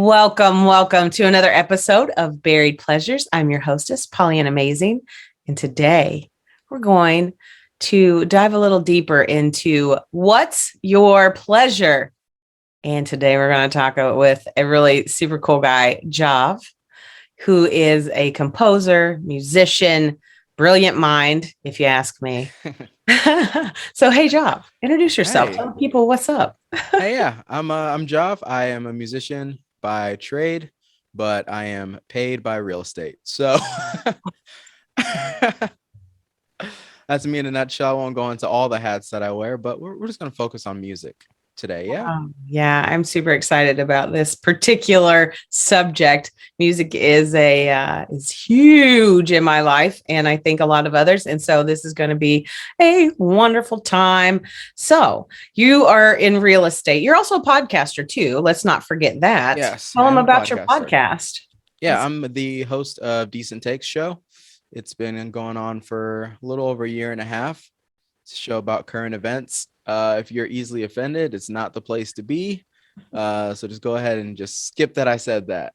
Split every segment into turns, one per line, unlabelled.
Welcome to another episode of Buried Pleasures. I'm your hostess, Pollyanna Amazing, and today we're going to dive a little deeper into what's your pleasure. And today we're going to talk with a really super cool guy, Jav, who is a composer, musician, brilliant mind, if you ask me. So, hey, Jav, introduce yourself.
Hey,
Tell people what's up.
I'm Jav. I am a musician by trade, but I am paid by real estate. So that's me in a nutshell. I won't go into all the hats that I wear, but we're just gonna focus on music today. Yeah.
Yeah, I'm super excited about this particular subject. Music is huge in my life, and I think a lot of others. And so this is going to be a wonderful time. So you are in real estate. You're also a podcaster too. Let's not forget that.
Yes,
Tell
I
them
am a
about your
podcaster.
podcast.
Yeah, I'm the host of Decent Takes show. It's been going on for a little over a year and a half. It's a show about current events. If you're easily offended, it's not the place to be. So just go ahead and just skip that I said that.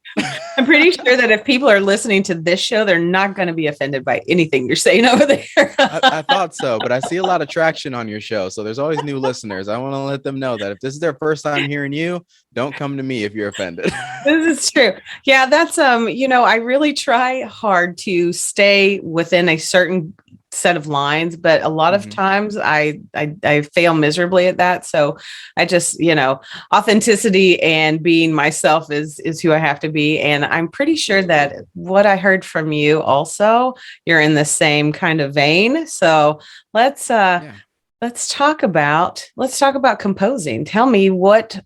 I'm pretty sure that if people are listening to this show, they're not going to be offended by anything you're saying over there.
I thought so, but I see a lot of traction on your show. So there's always new listeners. I want to let them know that if this is their first time hearing you, don't come to me if you're offended.
This is true. Yeah, that's I really try hard to stay within a certain set of lines, but a lot of
Mhm.
times I fail miserably at that. So I just, authenticity and being myself is who I have to be. And I'm pretty sure that what I heard from you also, you're in the same kind of vein. So let's
Yeah.
let's talk about composing. Tell me, what's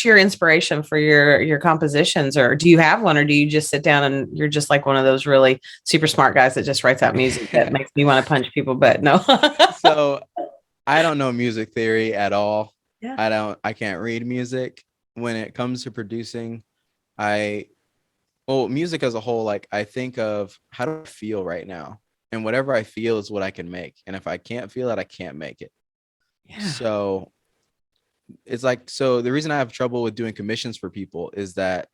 your inspiration for your compositions, or do you have one, or do you just sit down and you're just like one of those really super smart guys that just writes out music that makes me want to punch people? But no.
So I don't know music theory at all.
Yeah.
I can't read music. When it comes to producing, I music as a whole, like I think of how do I feel right now? And whatever I feel is what I can make. And if I can't feel it, I can't make it.
Yeah.
So it's like, so the reason I have trouble with doing commissions for people is that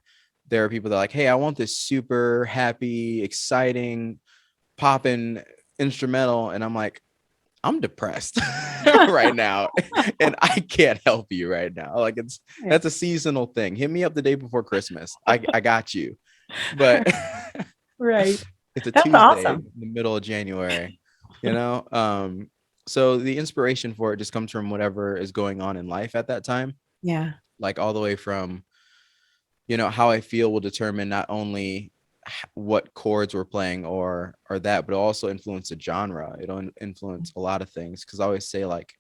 there are people that are like, hey, I want this super happy, exciting, popping instrumental. And I'm like, I'm depressed right now and I can't help you right now. Like that's a seasonal thing. Hit me up the day before Christmas. I got you. But
Right.
it's a
That's
Tuesday in
awesome.
the middle of January, you know? So the inspiration for it just comes from whatever is going on in life at that time.
Yeah.
Like all the way from, how I feel will determine not only what chords we're playing or that, but also influence the genre. It'll influence a lot of things. Cause I always say like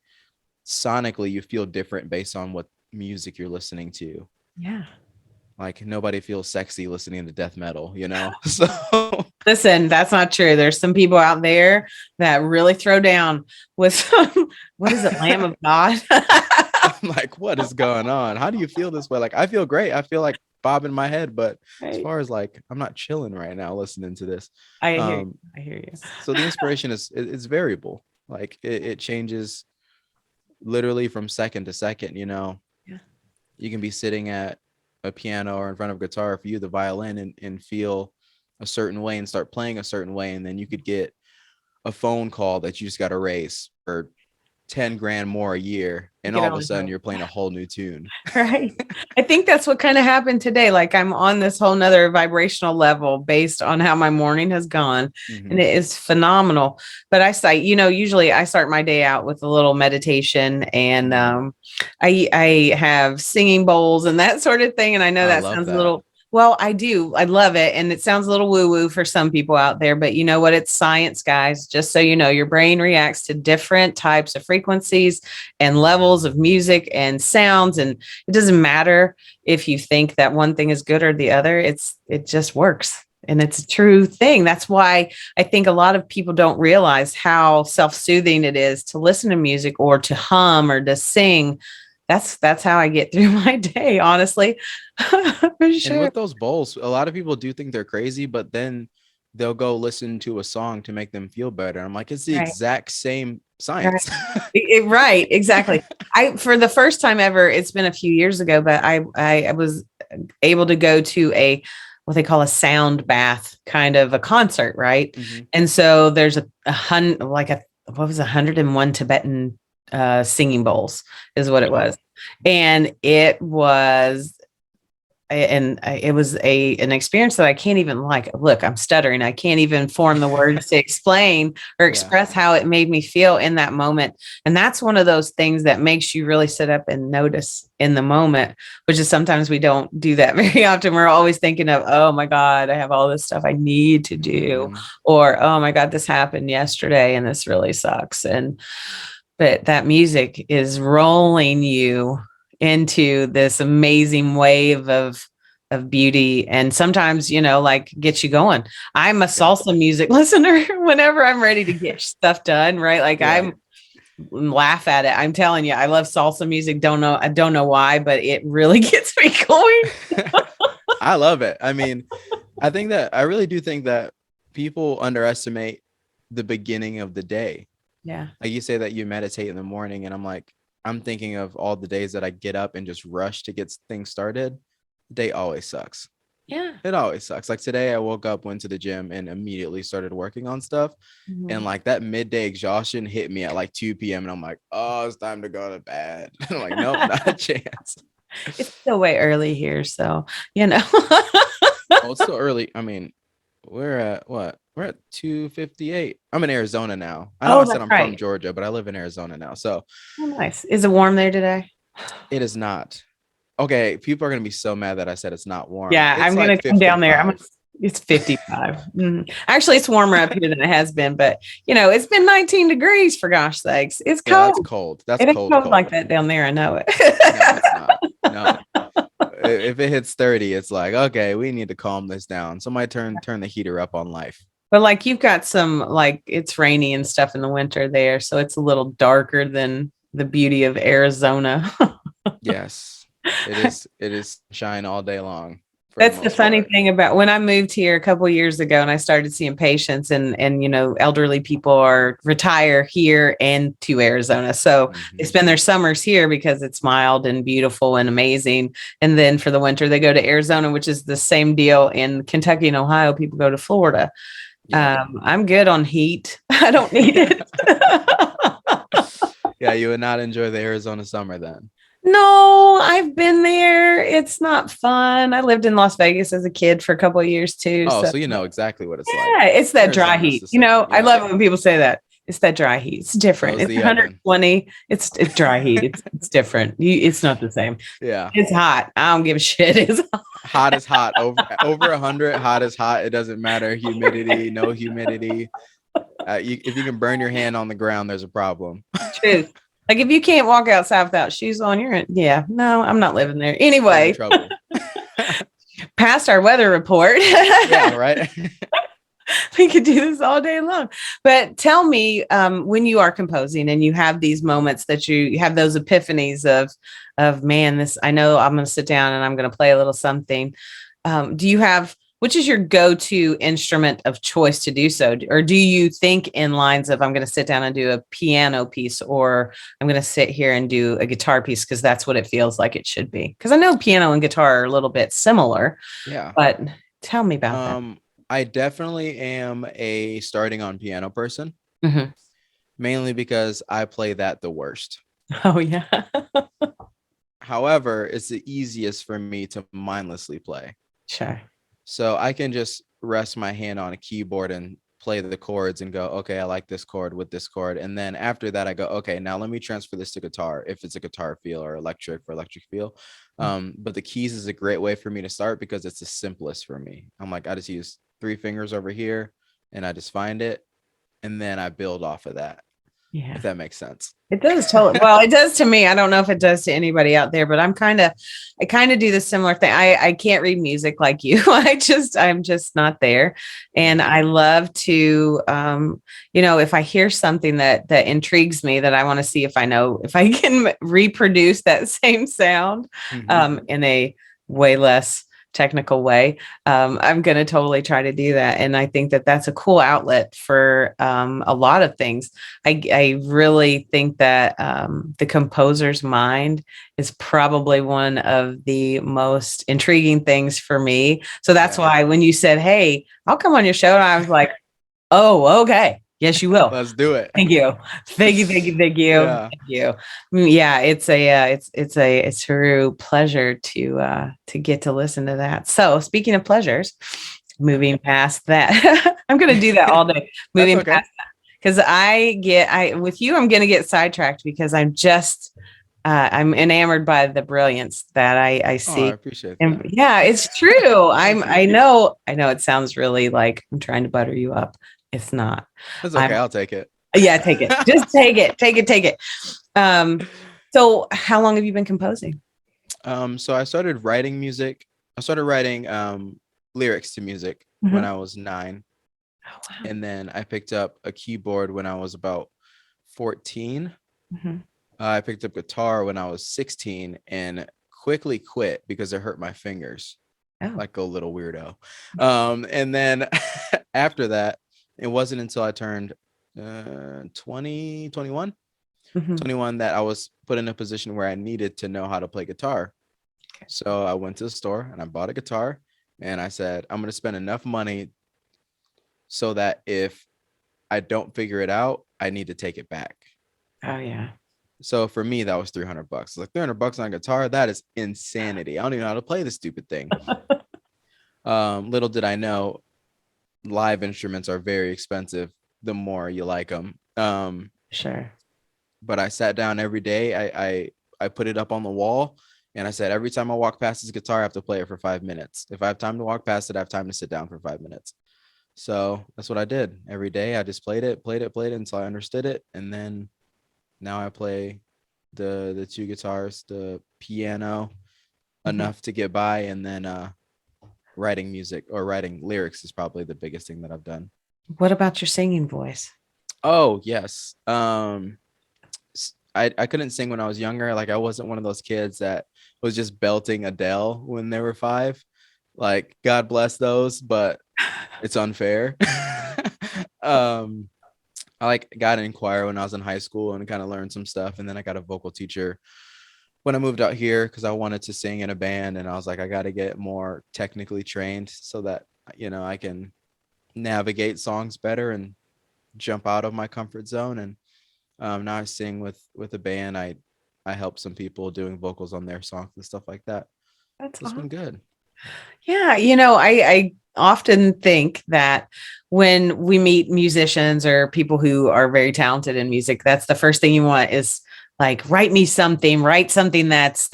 sonically you feel different based on what music you're listening to.
Yeah.
Like nobody feels sexy listening to death metal, So
Listen, that's not true. There's some people out there that really throw down with some, what is it, Lamb of God?
I'm like, what is going on? How do you feel this way? Like, I feel great. I feel like bobbing my head, but as
Right.
far as like, I'm not chilling right now listening to this.
I hear you.
Um,
I hear you.
so the inspiration is variable. Like it changes literally from second to second.
Yeah.
You can be sitting at a piano or in front of a guitar for you, the violin, and feel a certain way and start playing a certain way, and then you could get a phone call that you just got to raise for 10 grand more a year, and
Get
all of a
on
sudden
it.
you're playing a whole new tune.
Right. I think that's what kind of happened today. Like I'm on this whole nother vibrational level based on how my morning has gone. And
Mm-hmm.
it is phenomenal. But usually I start my day out with a little meditation, and
Mm-hmm.
I have singing bowls and that sort of thing. And I know
I
that
love
sounds a
that.
little, well, I do. I love it. And it sounds a little woo woo for some people out there, but you know what? It's science, guys. Just so you know, your brain reacts to different types of frequencies and levels of music and sounds. And it doesn't matter if you think that one thing is good or the other. It just works. And it's a true thing. That's why I think a lot of people don't realize how self-soothing it is to listen to music or to hum or to sing. That's how I get through my day, honestly. For
And
sure.
with those bowls, a lot of people do think they're crazy, but then they'll go listen to a song to make them feel better. I'm like, it's the
Right.
exact same
Right.
science.
Right. Exactly. For the first time ever, it's been a few years ago, but I was able to go to what they call a sound bath kind of a concert, right?
Mhm.
And so there's what was 101 Tibetan singing bowls is what it was. And it was an experience that I can't even look, I'm stuttering. I can't even form the words to explain or express how it made me feel in that moment. And that's one of those things that makes you really sit up and notice in the moment, which is sometimes we don't do that very often. We're always thinking of, oh my God, I have all this stuff I need to do, or, oh my God, this happened yesterday and this really sucks. But that music is rolling you into this amazing wave of beauty, and sometimes gets you going. I'm a salsa music listener whenever I'm ready to get stuff done, right? I laugh at it. I'm telling you, I love salsa music. I don't know why, but it really gets me going.
I love it. I mean, I really do think that people underestimate the beginning of the day.
Yeah.
Like you say that you meditate in the morning, and I'm thinking of all the days that I get up and just rush to get things started. The day always sucks.
Yeah.
It always sucks. Like today I woke up, went to the gym, and immediately started working on stuff. And that midday exhaustion hit me at 2 p.m. And I'm like, oh, it's time to go to bed. I'm like, nope, not a chance.
It's still way early here. So,
Well, it's still early. I mean, we're at what? We're at 2:58. I'm in Arizona now. I know I said I'm from Georgia, but I live in Arizona now. So
nice. Is it warm there today?
It is not. Okay, people are gonna be so mad that I said it's not warm.
Yeah,
it's
I'm gonna come down there. It's 55. Actually, it's warmer up here than it has been, but it's been 19 degrees for gosh sakes. It's cold.
Yeah, that's cold. That's cold
like that down there. I know it.
No, it's not. No. If it hits 30, it's like, okay, we need to calm this down. Somebody turn the heater up on life.
But you've got some it's rainy and stuff in the winter there, so it's a little darker than the beauty of Arizona.
Yes, it is shine all day long.
That's the funny thing about when I moved here a couple of years ago and I started seeing patients and elderly people retire here and to Arizona. So they spend their summers here because it's mild and beautiful and amazing. And then for the winter, they go to Arizona, which is the same deal in Kentucky and Ohio. People go to Florida. Yeah. I'm good on heat. I don't need it.
Yeah, you would not enjoy the Arizona summer then.
No, I've been there. It's not fun. I lived in Las Vegas as a kid for a couple of years too.
Oh, so you know exactly what it's like.
Yeah, it's that dry heat. I love it when people say that. It's that dry heat. It's different. It's 120. It's dry heat. It's different. It's not the same.
Yeah.
It's hot. I don't give a shit. It's
hot is hot. Over 100, hot is hot. It doesn't matter. Humidity, no humidity. If you can burn your hand on the ground, there's a problem.
True. If you can't walk outside without shoes on, no, I'm not living there. Anyway, trouble. Past our weather report.
Yeah, right.
We could do this all day long. But tell me, when you are composing and you have these moments that you have those epiphanies of man, I know I'm going to sit down and I'm going to play a little something. Which is your go-to instrument of choice to do so? Or do you think in lines of, I'm going to sit down and do a piano piece, or I'm going to sit here and do a guitar piece because that's what it feels like it should be? Because I know piano and guitar are a little bit similar.
Yeah.
But tell me about that.
I definitely am a starting on piano person, mainly because I play that the worst.
Oh, yeah.
However, it's the easiest for me to mindlessly play.
Sure.
So I can just rest my hand on a keyboard and play the chords and go, okay, I like this chord with this chord. And then after that, I go, okay, now let me transfer this to guitar, if it's a guitar feel, or electric for electric feel. But the keys is a great way for me to start because it's the simplest for me. I'm like, I just use 3 fingers over here and I just find it. And then I build off of that. Yeah. If that makes sense.
It does totally. Well, it does to me. I don't know if it does to anybody out there, but I kind of do the similar thing. I can't read music like you. I'm just not there. And I love to, if I hear something that intrigues me, that I want to see if I can reproduce that same sound in a way less technical way. I'm going to totally try to do that. And I think that that's a cool outlet for a lot of things. I really think that the composer's mind is probably one of the most intriguing things for me. So that's
Yeah.
why when you said, "Hey, I'll come on your show," I was like, "Oh, okay. Yes, you will."
Let's do it.
Thank you. Thank you. Thank you. Thank you.
Yeah.
Thank you. Yeah, it's a true pleasure to get to listen to that. So speaking of pleasures, moving past that, I'm gonna do that all day.
That's
Moving
okay.
past that. Because I with you, I'm gonna get sidetracked because I'm enamored by the brilliance that I
Oh, I
see.
appreciate
And
that.
yeah, it's true.
Thank you.
I know it sounds really like I'm trying to butter you up. It's not.
That's okay.
I'm
I'll take it.
Yeah, take it. Just take it. Take it. Take it. Um, so how long have you been composing?
So I started writing music. I started writing lyrics to music when
Mhm.
I was 9.
Oh, wow.
And then I picked up a keyboard when I was about 14.
Mhm.
I picked up guitar when I was 16 and quickly quit because it hurt my fingers
Oh.
like a little weirdo. And then after that, it wasn't until I turned 20, 21,
Mhm.
21 that I was put in a position where I needed to know how to play guitar.
Okay.
So I went to the store and I bought a guitar and I said, I'm going to spend enough money so that if I don't figure it out, I need to take it back.
Oh yeah.
So for me, that was $300. Like $300 on a guitar, that is insanity. I don't even know how to play this stupid thing. Little did I know, live instruments are very expensive the more you like them.
Sure.
But I sat down every day. I put it up on the wall and I said, every time I walk past this guitar, I have to play it for 5 minutes. If I have time to walk past it, I have time to sit down for 5 minutes. So that's what I did every day. I just played it until I understood it. And then now I play the two guitars, the piano
Mhm.
enough to get by, and then writing music or writing lyrics is probably the biggest thing that I've done.
What about your singing voice?
Oh, yes. I couldn't sing when I was younger. Like I wasn't one of those kids that was just belting Adele when they were 5. Like God bless those, but it's unfair. um I like got in choir when I was in high school and kind of learned some stuff. And then I got a vocal teacher when I moved out here because I wanted to sing in a band. And I was like, I got to get more technically trained so that, I can navigate songs better and jump out of my comfort zone. And now I sing with a band. I help some people doing vocals on their songs and stuff like that.
That's
So it's been
awesome.
good.
Yeah, I often think that when we meet musicians or people who are very talented in music, that's the first thing you want is like write something that's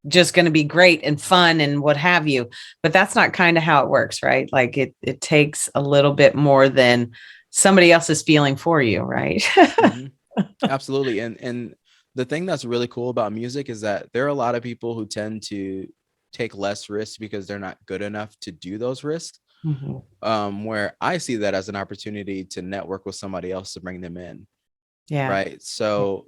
just going to be great and fun and what have you. But that's not kind of how it works, right? Like it takes a little bit more than somebody else's feeling for you, right?
Mhm. Absolutely. And the thing that's really cool about music is that there are a lot of people who tend to take less risks because they're not good enough to do those risks.
Mhm.
Where I see that as an opportunity to network with somebody else to bring them in.
Yeah.
Right. So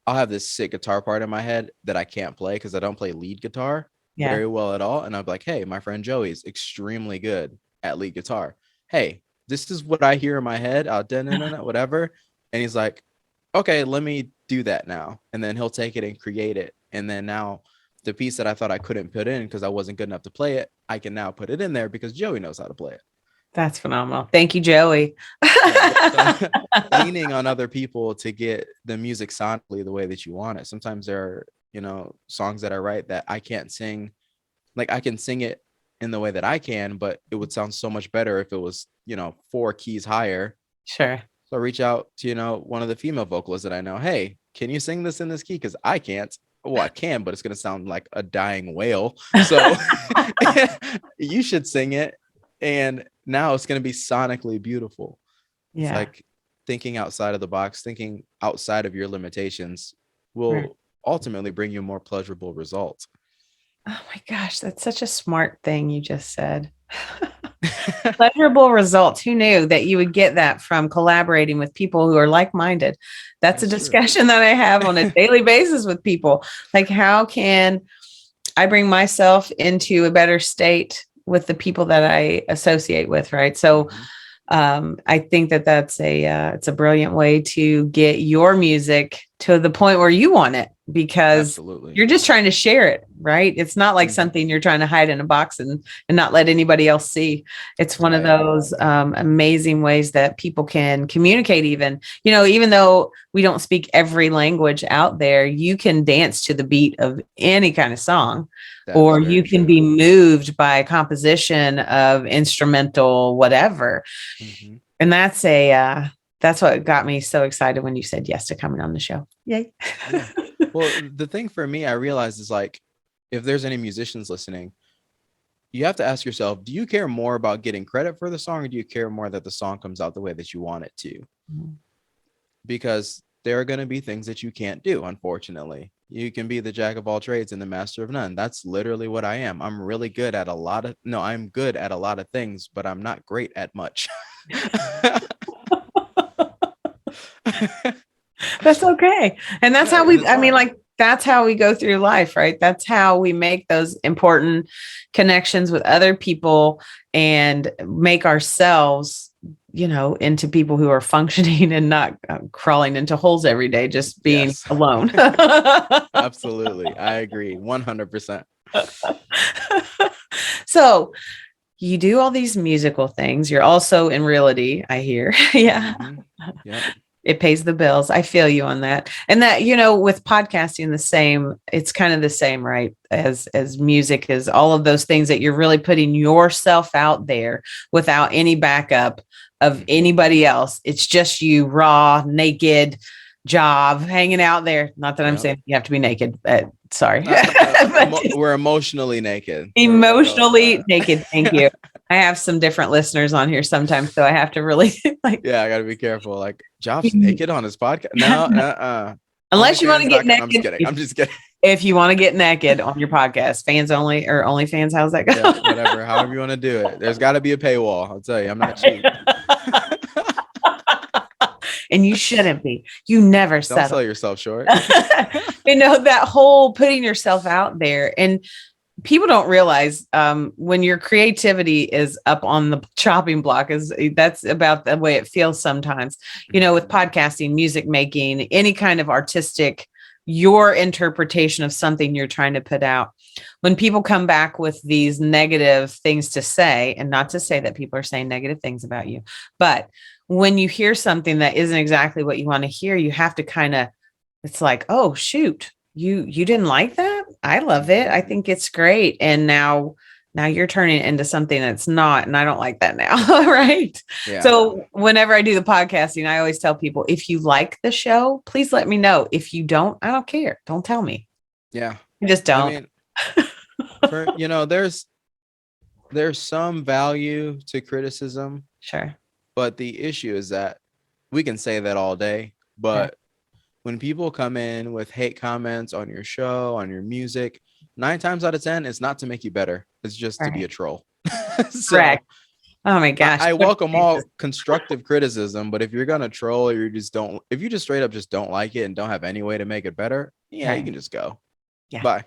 I'll have this sick guitar part in my head that I can't play because I don't play lead guitar
Yeah.
very well at all. And I'm like, hey, my friend Joey's extremely good at lead guitar. Hey, this is what I hear in my head. Whatever. And he's like, okay, let me do that now. And then he'll take it and create it. And then now the piece that I thought I couldn't put in because I wasn't good enough to play it, I can now put it in there because Joey knows how to play it.
That's phenomenal. Thank you, Joey.
Yeah. So leaning on other people to get the music sonically the way that you want it. Sometimes there are, songs that I write that I can't sing. Like I can sing it in the way that I can, but it would sound so much better if it was, 4 keys higher.
Sure.
So I reach out to, one of the female vocalists that I know. Hey, can you sing this in this key? Because I can't. Well, I can, but it's gonna sound like a dying whale. So you should sing it. And now it's gonna be sonically beautiful. It's
Yeah.
like thinking outside of the box, thinking outside of your limitations
Right.
will ultimately bring you more pleasurable results.
Oh my gosh, that's such a smart thing you just said. Pleasurable results. Who knew that you would get that from collaborating with people who are like-minded? That's a
That's true.
discussion that I have on a daily basis with people. Like, how can I bring myself into a better state with the people that I associate with. Right. So
Mhm.
I think that that's it's a brilliant way to get your music to the point where you want it, because
Absolutely.
you're just trying to share it, right? It's not like
Mhm.
something you're trying to hide in a box and not let anybody else see. It's one of
Right.
those amazing ways that people can communicate. Even, even though we don't speak every language out there, you can dance to the beat of any kind of song,
That is
or
very
you can
true.
be moved by a composition of instrumental whatever.
Mhm.
And that's what got me so excited when you said yes to coming on the show. Yay.
Yeah. Well, the thing for me, I realized is like, if there's any musicians listening, you have to ask yourself, do you care more about getting credit for the song, or do you care more that the song comes out the way that you want it to? Because there are going to be things that you can't do, unfortunately. You can be the jack of all trades and the master of none. That's literally what I am. I'm really good at I'm good at a lot of things, but I'm not great at much.
That's okay. And that's
Yeah,
how
and it's fine.
that's how we go through life, right? That's how we make those important connections with other people and make ourselves, into people who are functioning and not crawling into holes every day, just being
Yes.
alone.
Absolutely. I agree 100%.
So, you do all these musical things. You're also in realty, I hear. Yeah.
Hmm. Yep.
It pays the bills. I feel you on that. And that, with podcasting the same, it's kind of the same, right? As music, is all of those things that you're really putting yourself out there without any backup of
Mhm.
anybody else. It's just you, raw, naked, job hanging out there. Not that I'm
Yep.
saying you have to be naked. Sorry.
No,
But
we're emotionally naked. We're gonna go with
emotionally naked. Thank you.
that.
I have some different listeners on here sometimes, so I have to really like.
Yeah, I gotta be careful. Like, Job's naked on his podcast. No,
Unless you want to get
OnlyFans.com. I'm just
naked.
kidding. I'm just kidding.
If you want to get naked on your podcast, fans only or OnlyFans, how's that
Yeah,
go?
whatever. However you want to do it. There's got to be a paywall. I'll tell you, I'm not cheap.
And you shouldn't be. You never
Don't
settle.
sell yourself short.
That whole putting yourself out there, and people don't realize when your creativity is up on the chopping block, is that's about the way it feels sometimes, with podcasting, music making, any kind of artistic, your interpretation of something you're trying to put out. When people come back with these negative things to say, and not to say that people are saying negative things about you, but when you hear something that isn't exactly what you want to hear, you have to kind of, it's like, oh shoot, you didn't like that? I love it. I think it's great. And now you're turning it into something that's not, and I don't like that now. Right.
Yeah.
So whenever I do the podcasting, I always tell people, if you like the show, please let me know. If you don't, I don't care. Don't tell me.
Yeah.
I just
I
don't.
mean, there's some value to criticism,
Sure.
but the issue is that we can say that all day,
Yeah.
but when people come in with hate comments on your show, on your music, 9 times out of 10, it's not to make you better. It's just
All
to be
right.
a troll. So
Correct. Oh my gosh.
I welcome all constructive criticism, but if you're gonna troll, or if you just straight up just don't like it and don't have any way to make it better, yeah, you
Right.
can just go.
Yeah.
Bye.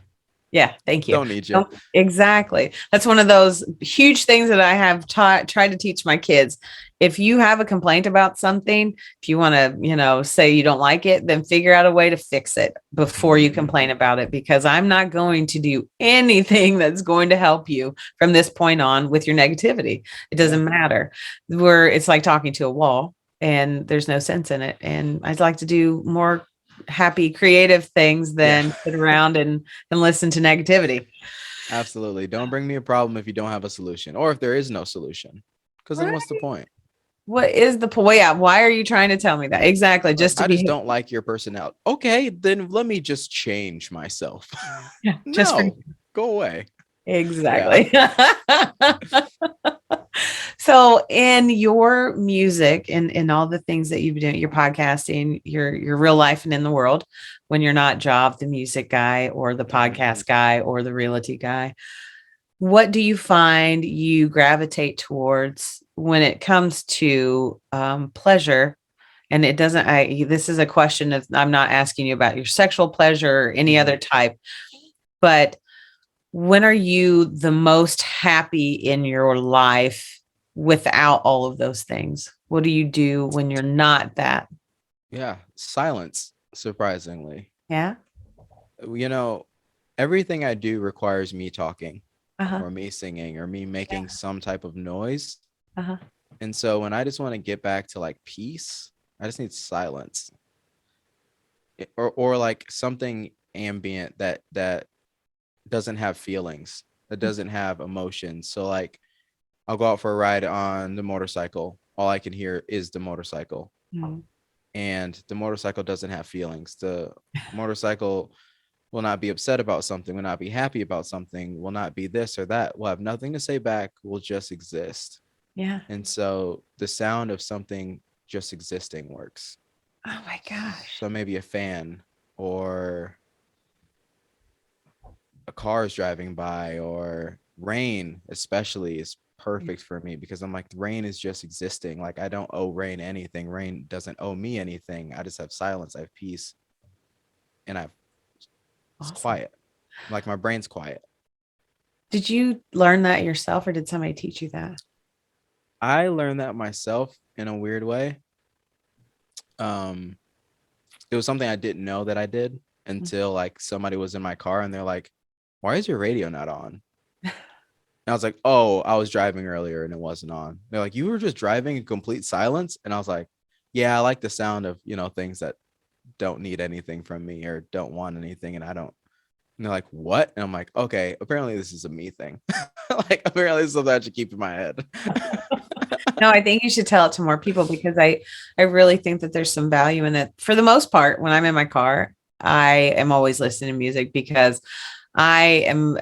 Yeah, thank you.
Don't need you.
No, exactly. That's one of those huge things that I have tried to teach my kids. If you have a complaint about something, if you want to, say you don't like it, then figure out a way to fix it before you
Mhm.
complain about it, because I'm not going to do anything that's going to help you from this point on with your negativity. It doesn't matter. It's like talking to a wall, and there's no sense in it. And I'd like to do more happy, creative things
Yeah,
than sit around and listen to negativity.
absolutely. Don't bring me a problem if you don't have a solution, or if there is no solution, because then
Right.
what's the point?
What is the point? Yeah. Why are you trying to tell me that? Exactly.
Like,
Just to
I just
be,
don't like your personality. Okay, then let me just change myself.
yeah, just for
No, go away. Yeah.
exactly. So in your music and in all the things that you've been doing, your podcasting, your real life and in the world, when you're not Job, the music guy or the
Mhm.
podcast guy or the realty guy, what do you find you gravitate towards when it comes to pleasure? And it doesn't, this is a question of, I'm not asking you about your sexual pleasure or any other
Mhm.
type, but when are you the most happy in your life without all of those things? What do you do when you're not that?
Yeah, silence, surprisingly.
Yeah.
You know, everything I do requires me talking
Uh-huh.
or me singing or me
Yeah.
making some type of noise.
Uh-huh.
And so when I just want to get back to like peace, I just need silence. Or like something ambient that doesn't have feelings, that doesn't have emotions. So like I'll go out for a ride on the motorcycle. All I can hear is the motorcycle.
Mhm.
And the motorcycle doesn't have feelings. The motorcycle will not be upset about something, will not be happy about something, will not be this or that, will have nothing to say back, will just exist.
Yeah.
And so the sound of something just existing works.
Oh my gosh.
So maybe a fan or a car is driving by or rain, especially, is perfect for me because I'm like, rain is just existing. Like, I don't owe rain anything. Rain doesn't owe me anything. I just have silence, I have peace, and it's
Awesome.
quiet. Like, my brain's quiet.
Did you learn that yourself or did somebody teach you that?
I learned that myself in a weird way. Um, it was something I didn't know that I did until like somebody was in my car and they're like, "Why is your radio not on?" And I was like, "Oh, I was driving earlier and it wasn't on." They're like, "You were just driving in complete silence?" And I was like, "Yeah, I like the sound of, things that don't need anything from me or don't want anything, and I don't." And they're like, "What?" And I'm like, "Okay, apparently this is a me thing." Like, apparently this is something I should keep in my head.
No, I think you should tell it to more people because I really think that there's some value in it. For the most part, when I'm in my car, I am always listening to music because I am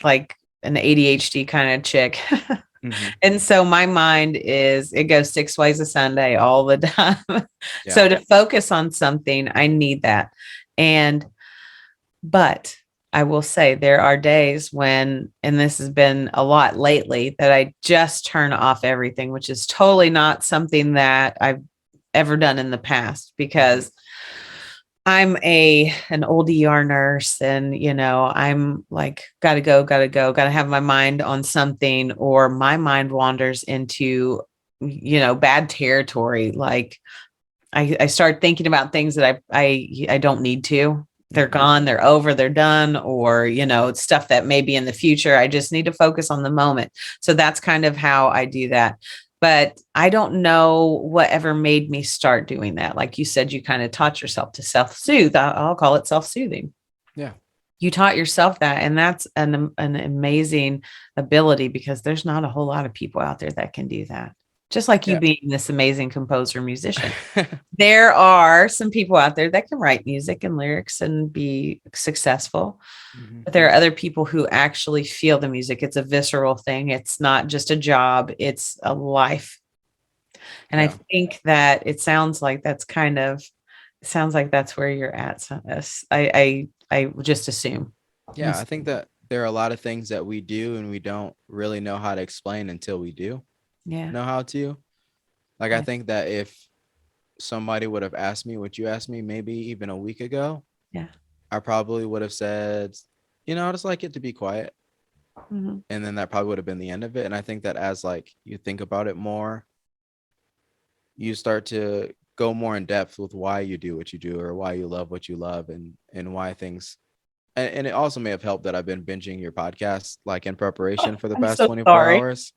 like an ADHD kind of chick.
Hmm.
And so my mind it goes six ways a Sunday all the time.
Yeah.
So to focus on something, I need that. And but I will say there are days when, and this has been a lot lately, that I just turn off everything, which is totally not something that I've ever done in the past
Hmm.
because I'm an old ER nurse and I'm like gotta have my mind on something or my mind wanders into bad territory. Like I start thinking about things that I don't need to. They're
Hmm.
gone, they're over, they're done, or it's stuff that may be in the future. I just need to focus on the moment. So that's kind of how I do that. But I don't know whatever made me start doing that. Like you said, you kind of taught yourself to self-soothe. I'll call it self-soothing.
Yeah.
You taught yourself that, and that's an amazing ability because there's not a whole lot of people out there that can do that. Just like you
Yeah.
being this amazing composer musician. There are some people out there that can write music and lyrics and be successful,
Hmm.
but there are other people who actually feel the music. It's a visceral thing. It's not just a job, it's a life. And I
Yeah.
think that it sounds like that's where you're at. So I would just assume.
Yeah. I think that there are a lot of things that we do and we don't really know how to explain until we do
Yeah.
know how to. Like, I
Yeah.
think that if somebody would have asked me what you asked me maybe even a week ago,
Yeah.
I probably would have said, I just like it to be quiet.
Mhm.
And then that probably would have been the end of it. And I think that as like you think about it more, you start to go more in depth with why you do what you do or why you love what you love and why things. And it also may have helped that I've been binging your podcast like in preparation for the
I'm
past
so
24
sorry.
hours.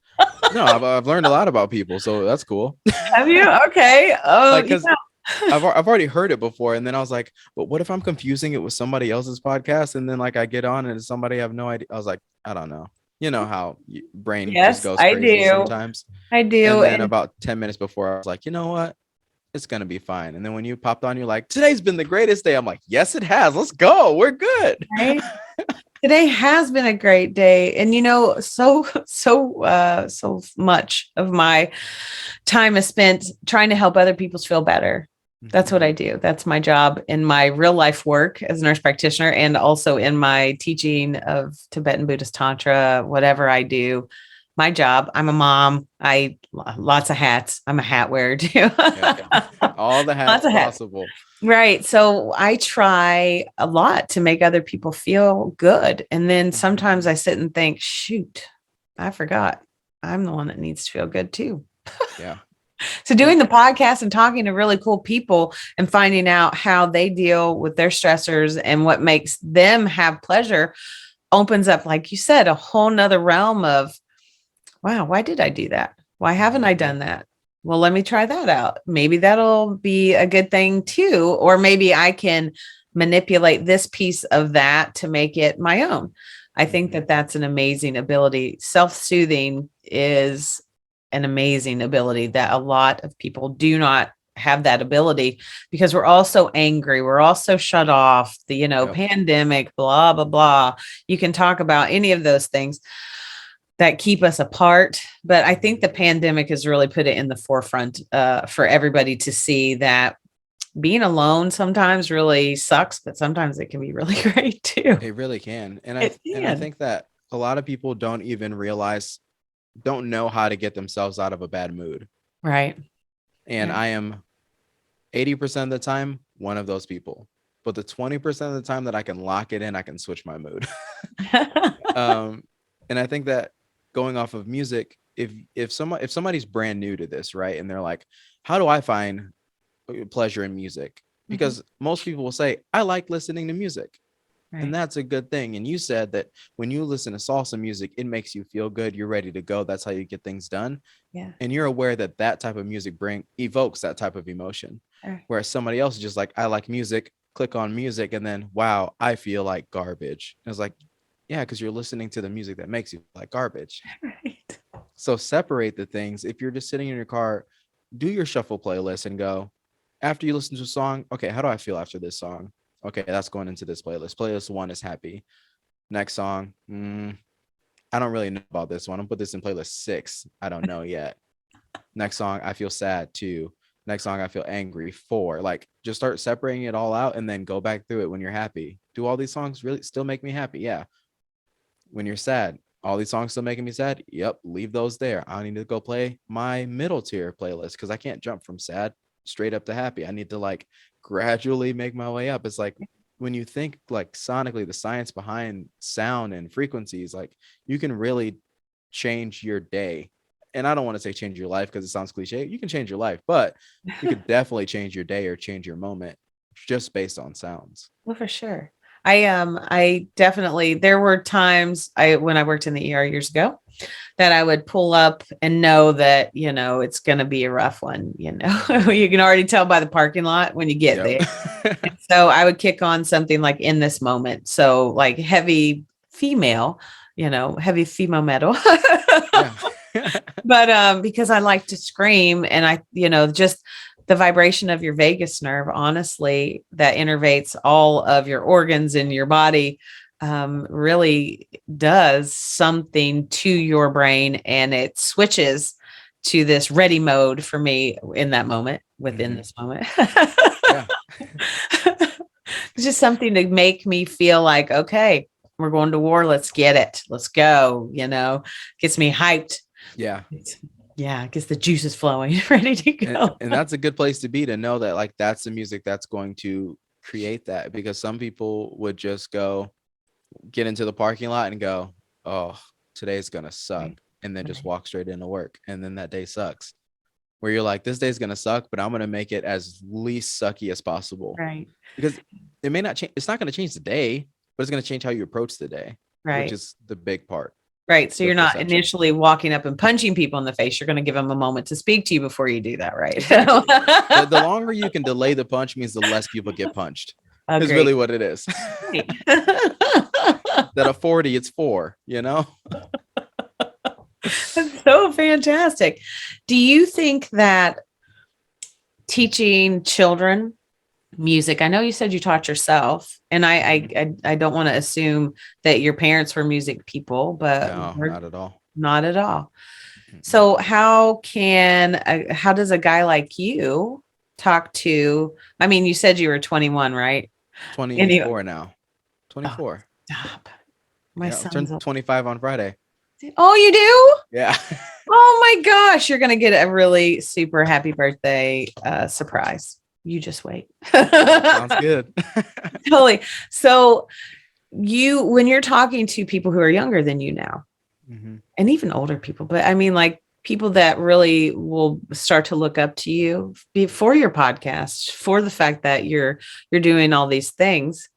No, I've learned a lot about people, so that's cool.
Have you? Okay. Oh,
Like, because I've already heard it before, and then I was like, but what if I'm confusing it with somebody else's podcast? And then like I get on and it's somebody I have no idea. I was like, I don't know. You know how brain just
yes,
goes
I
crazy
do.
sometimes.
I do.
And then
And
about 10 minutes before, I was like, you know what? It's gonna be fine. And then when you popped on, you're like, today's been the greatest day. I'm like, yes, it has. Let's go. We're good.
right? Today has been a great day. And so much of my time is spent trying to help other people feel better. That's
Mhm.
what I do. That's my job in my real life work as a nurse practitioner and also in my teaching of Tibetan Buddhist Tantra, whatever I do. my job. I'm a mom. I lots of hats. I'm a hat wearer too.
Okay. All the
Lots
hats
of hats.
possible.
Right. So I try a lot to make other people feel good. And then
Mhm.
sometimes I sit and think, shoot, I forgot. I'm the one that needs to feel good too.
Yeah.
So
And
doing the podcast and talking to really cool people and finding out how they deal with their stressors and what makes them have pleasure opens up, like you said, a whole nother realm of, wow, why did I do that? Why haven't I
Mhm.
done that? Well, let me try that out. Maybe that'll be a good thing too. Or maybe I can manipulate this piece of that to make it my own. I think
Mhm.
that that's an amazing ability. Self soothing is an amazing ability that a lot of people do not have that ability because we're all so angry. We're all so shut off, the,
Yep.
pandemic, blah, blah, blah. You can talk about any of those things that keep us apart. But I think
Mhm.
the pandemic has really put it in the forefront for everybody to see that being alone sometimes really sucks, but sometimes it can be really great too.
It really can.
It
And I
can.
think that a lot of people don't even realize, don't know how to get themselves out of a bad mood.
Right.
And
Right.
I am 80% of the time one of those people. But the 20% of the time that I can lock it in, I can switch my mood. um and I think that going off of music, if somebody's brand new to this, right, and they're like, how do I find pleasure in music?
Mhm.
Because most people will say, I like listening to music. And
Right.
that's a good thing. And you said that when you listen to salsa music, it makes you feel good, you're ready to go, that's how you get things done.
Yeah.
And you're aware that that type of music bring evokes that type of emotion,
Right.
whereas somebody else is just like, I like music, click on music, and then wow, I feel like garbage. And it's like, yeah, because you're listening to the music that makes you feel like garbage.
Right.
So separate the things. If you're just sitting in your car, do your shuffle playlist and go, after you listen to a song, okay, how do I feel after this song? Okay, that's going into this playlist. Playlist one is happy. Next song, I don't really know about this one. I'm gonna put this in playlist 6. I don't know yet. Next song, I feel sad. 2. Next song, I feel angry. 4. Like, just start separating it all out and then go back through it when you're happy. Do all these songs really still make me happy? Yeah. When you're sad, all these songs still making me sad? Yep. Leave those there. I need to go play my middle tier playlist because I can't jump from sad straight up to happy. I need to like gradually make my way up. It's like when you think like sonically, the science behind sound and frequencies, like you can really change your day. And I don't want to say change your life because it sounds cliche. You can change your life, but you could definitely change your day or change your moment just based on sounds.
Well, for sure. I definitely there were times I when I worked in the ER years ago that I would pull up and know that, it's gonna be a rough one,
Mhm.
You can already tell by the parking lot when you get
Yep.
there. And so I would kick on something like In This Moment. So like heavy female, heavy female metal.
Yeah.
But because I like to scream and just the vibration of your vagus nerve, honestly, that innervates all of your organs in your body, really does something to your brain, and it switches to this ready mode for me in that moment, within
Mhm.
this moment.
Yeah.
It's just something to make me feel like, okay, we're going to war. Let's get it. Let's go. Gets me hyped.
Yeah.
Yeah, gets the juices flowing, ready to go.
And that's a good place to be, to know that like that's the music that's going to create that, because some people would just go get into the parking lot and go, oh, today's gonna suck,
Right,
and then just
right,
walk straight into work, and then that day sucks, where you're like, this day's gonna suck, but I'm gonna make it as least sucky as possible,
right,
because it may not change, it's not gonna change the day, but it's gonna change how you approach the day, which
right,
is the big part,
right. So
the
you're not
perception.
initially walking up and punching people in the face. You're going to give them a moment to speak to you before you do that, right?
Exactly. The longer you can delay the punch means the less people get punched. Is really
Agreed.
what it is.
Right.
That a 40, it's 4, you know?
That's so fantastic. Do you think that teaching children music, I know you said you taught yourself, and
Mhm.
I don't want to assume that your parents were music people, but
No,
we're
not at all.
not at all.
Mm-mm.
So how does a guy like you talk to, I mean, you said you were 21, right? Anyway,
24 now.
oh,
24.
stop. My
Yeah, I'll turn
son's
25 on Friday.
Oh, you do?
Yeah.
Oh my gosh, you're gonna get a really super happy birthday surprise. You just wait.
Sounds good.
Totally. So when you're talking to people who are younger than you now,
Hmm.
and even older people, but I mean like people that really will start to look up to you for your podcast, for the fact that you're doing all these things.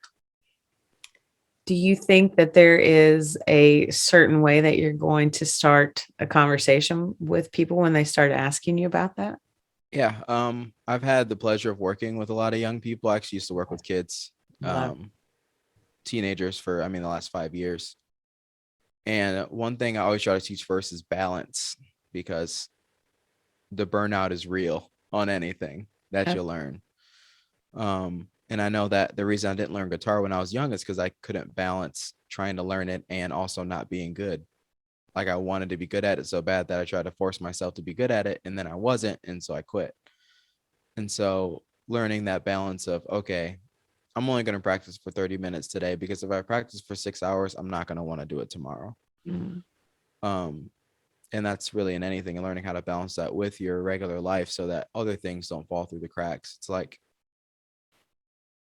Do you think that there is a certain way that you're going to start a conversation with people when they start asking you about that?
Yeah. I've had the pleasure of working with a lot of young people. I actually used to work with kids,
Love.
teenagers for, I mean, the last 5 years. And one thing I always try to teach first is balance, because the burnout is real on anything that you learn. And I know that the reason I didn't learn guitar when I was young is because I couldn't balance trying to learn it and also not being good. Like I wanted to be good at it so bad that I tried to force myself to be good at it, and then I wasn't, and so I quit. And so learning that balance of, okay, I'm only going to practice for 30 minutes today, because if I practice for 6 hours, I'm not going to want to do it tomorrow.
Mm,
Um, and that's really in anything, and learning how to balance that with your regular life so that other things don't fall through the cracks. It's like,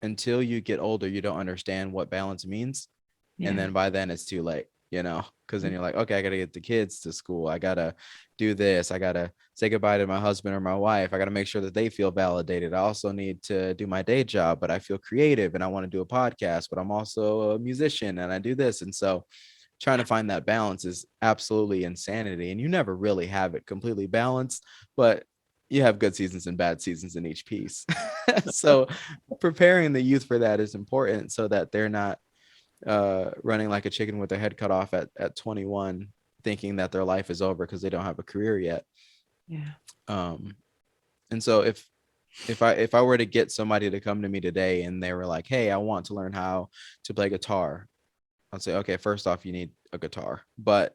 until you get older, you don't understand what balance means. And
yeah.
then by then it's too late, because then you're like, okay, I got to get the kids to school. I got to do this. I got to say goodbye to my husband or my wife. I got to make sure that they feel validated. I also need to do my day job, but I feel creative and I want to do a podcast, but I'm also a musician and I do this. And so trying to find that balance is absolutely insanity. And you never really have it completely balanced, but you have good seasons and bad seasons in each piece. So preparing the youth for that is important so that they're not running like a chicken with their head cut off at 21, thinking that their life is over because they don't have a career yet.
Yeah.
Um, and so if I were to get somebody to come to me today and they were like, hey, I want to learn how to play guitar, I'd say, okay, first off, you need a guitar, but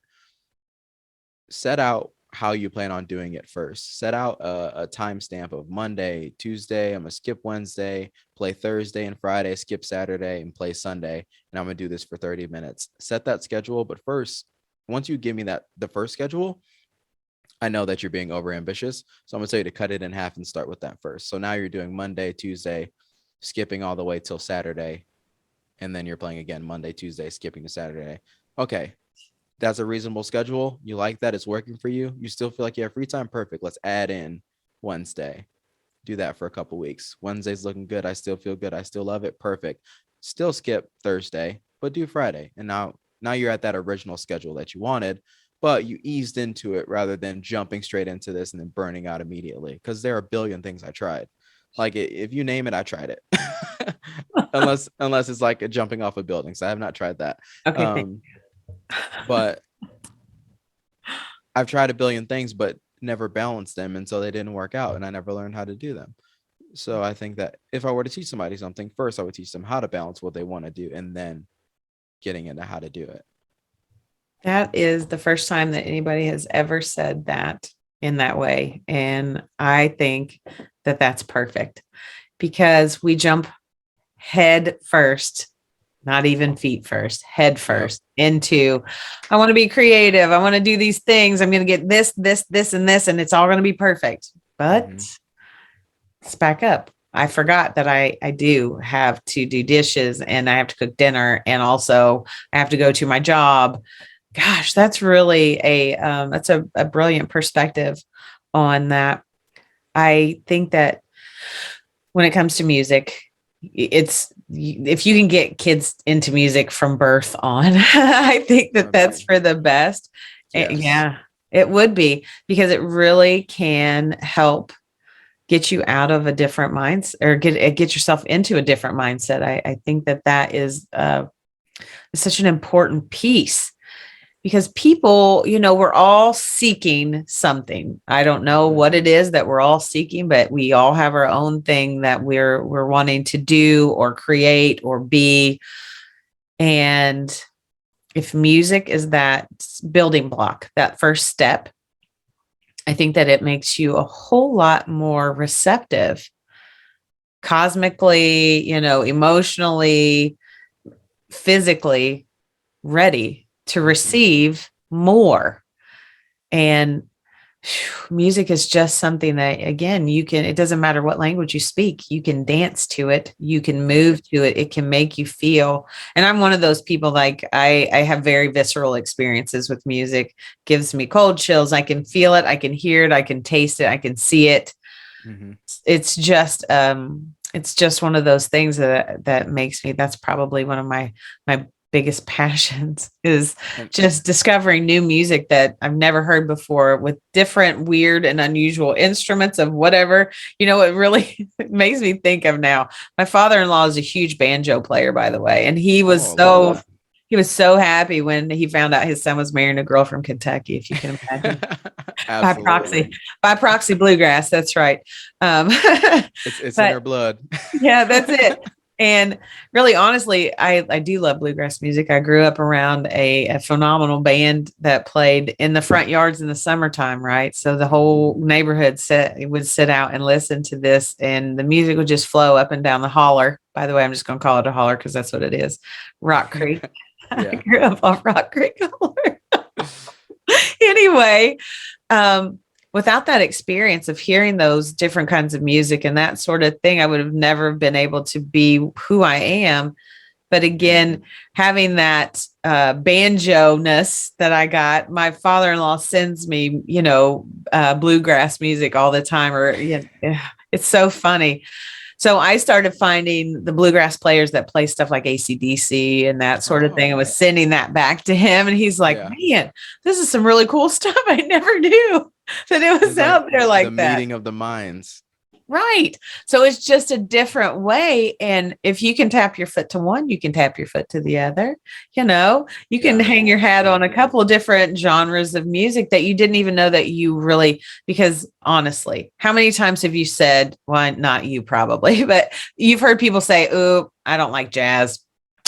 set out how you plan on doing it first. Set out a timestamp of Monday, Tuesday, I'm gonna skip Wednesday, play Thursday and Friday, skip Saturday, and play Sunday. And I'm gonna do this for 30 minutes. Set that schedule. But first, once you give me the first schedule, I know that you're being over ambitious. So I'm gonna tell you to cut it in half and start with that first. So now you're doing Monday, Tuesday, skipping all the way till Saturday, and then you're playing again Monday, Tuesday, skipping to Saturday. Okay, that's a reasonable schedule. You like that? It's working for you. You still feel like you have free time? Perfect. Let's add in Wednesday. Do that for a couple weeks. Wednesday's looking good. I still feel good. I still love it. Perfect. Still skip Thursday, but do Friday. And now you're at that original schedule that you wanted, but you eased into it rather than jumping straight into this and then burning out immediately. Because there are a billion things I tried. Like if you name it, I tried it. unless it's like a jumping off a building. So I have not tried that.
Okay.
But I've tried a billion things, but never balanced them. And so they didn't work out. And I never learned how to do them. So I think that if I were to teach somebody something, first I would teach them how to balance what they want to do and then getting into how to do it.
That is the first time that anybody has ever said that in that way. And I think that that's perfect because we jump head first, not even feet first, head first into, I want to be creative. I want to do these things. I'm going to get this, and this, and it's all going to be perfect. But let's back up. I forgot that I do have to do dishes and I have to cook dinner. And also I have to go to my job. Gosh, that's really that's a brilliant perspective on that. I think that when it comes to music, it's if you can get kids into music from birth on, I think that that's for the best.
Yes.
Yeah, it would be because it really can help get you out of a different mindset or get yourself into a different mindset. I think that is such an important piece because people, we're all seeking something. I don't know what it is that we're all seeking, but we all have our own thing that we're wanting to do or create or be. And if music is that building block, that first step, I think that it makes you a whole lot more receptive, cosmically, emotionally, physically ready to receive more. And music is just something that, again, it doesn't matter what language you speak, you can dance to it, you can move to it, it can make you feel. And I'm one of those people, like I have very visceral experiences with music, gives me cold chills. I can feel it, I can hear it, I can taste it, I can see it.
Mm-hmm.
It's just one of those things that makes me, that's probably one of my biggest passions, is
And
just discovering new music that I've never heard before, with different weird and unusual instruments of whatever. It really makes me think of now. My father-in-law is a huge banjo player, by the way, and
oh, I love that.
he was so happy when he found out his son was marrying a girl from Kentucky, if you can imagine. By proxy,
Absolutely.
by proxy bluegrass. That's right. Um,
It's in
but
her blood.
yeah, that's it. And really, honestly, I do love bluegrass music. I grew up around a phenomenal band that played in the front yards in the summertime, right? So the whole neighborhood would sit out and listen to this, and the music would just flow up and down the holler. By the way, I'm just going to call it a holler because that's what it is. Rock Creek. I
Yeah.
grew up off Rock Creek holler. Anyway, without that experience of hearing those different kinds of music and that sort of thing, I would have never been able to be who I am. But again, having that banjo-ness that I got, my father-in-law sends me, bluegrass music all the time, it's so funny. So I started finding the bluegrass players that play stuff like AC/DC and that sort of thing. I
Oh,
was sending that back to him, and he's like,
yeah.
man, this is some really cool stuff. I never knew that it was
It's like
out there
the
like that.
meeting of the minds.
Right. So it's just a different way. And if you can tap your foot to one, you can tap your foot to the other. You can
Yeah.
hang your hat on a couple of different genres of music that you didn't even know that you really, because honestly, how many times have you said, well, not you probably, but you've heard people say, oh, I don't like jazz.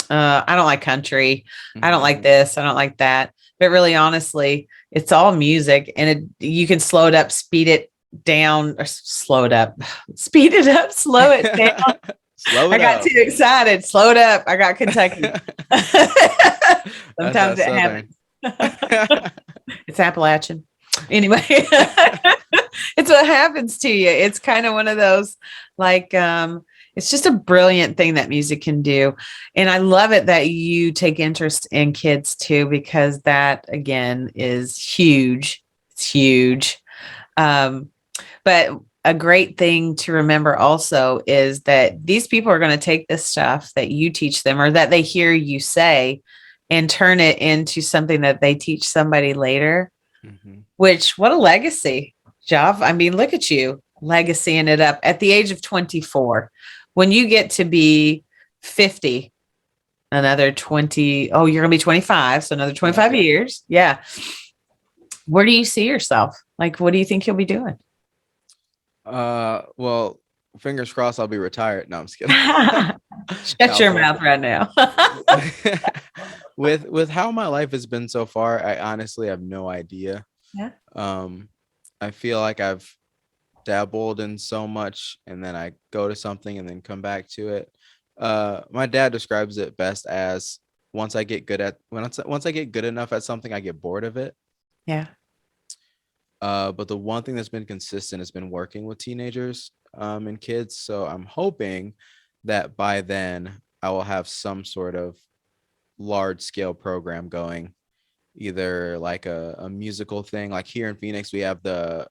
I don't like country. I don't
Mhm.
like this. I don't like that. But really, honestly, it's all music, and you can slow it up, speed it down, or slow it up, speed it up, slow it down.
Slow
I
it
got
up.
too excited. Slow it up. I got Kentucky.
That's that
Sometimes it
Southern.
happens. It's Appalachian. Anyway, it's what happens to you. It's kind of one of those, like, it's just a brilliant thing that music can do. And I love it that you take interest in kids too, because that, again, is huge. It's huge. Um, but a great thing to remember also is that these people are going to take this stuff that you teach them, or that they hear you say, and turn it into something that they teach somebody later.
Mhm.
Which, what a legacy, Jav. I mean, look at you legacying it up at the age of 24. When you get to be 50, another 20, oh, you're going to be 25. So another 25 years. Yeah. Where do you see yourself? Like, what do you think you'll be doing?
Well, fingers crossed I'll be retired. No, I'm just kidding.
Shut your mouth right now.
With how my life has been so far, I honestly have no idea.
Yeah.
I feel like I've dabbled in so much, and then I go to something and then come back to it. My dad describes it best as once I get good enough at something, I get bored of it.
Yeah.
But the one thing that's been consistent has been working with teenagers and kids. So I'm hoping that by then I will have some sort of large scale program going, either like a musical thing. Like here in Phoenix, we have the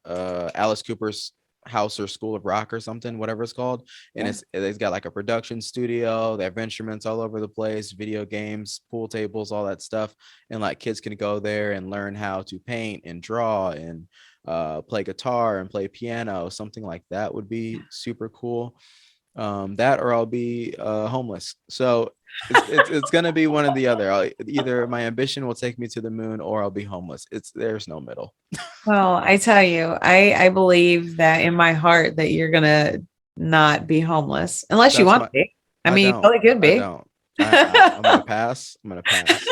Alice Cooper's House or School of Rock or something, whatever it's called. And it's got like a production studio. They have instruments all over the place, video games, pool tables, all that stuff. And like kids can go there and learn how to paint and draw and play guitar and play piano. Something like that would be super cool. That or I'll be homeless. So it's gonna be one or the other. Either my ambition will take me to the moon or I'll be homeless. There's no middle.
Well, I tell you, I believe that in my heart that you're gonna not be homeless unless you
That's
want
my
to be. I
I
mean, you
don't.
probably could
I
be.
don't. I'm gonna pass. I'm gonna pass.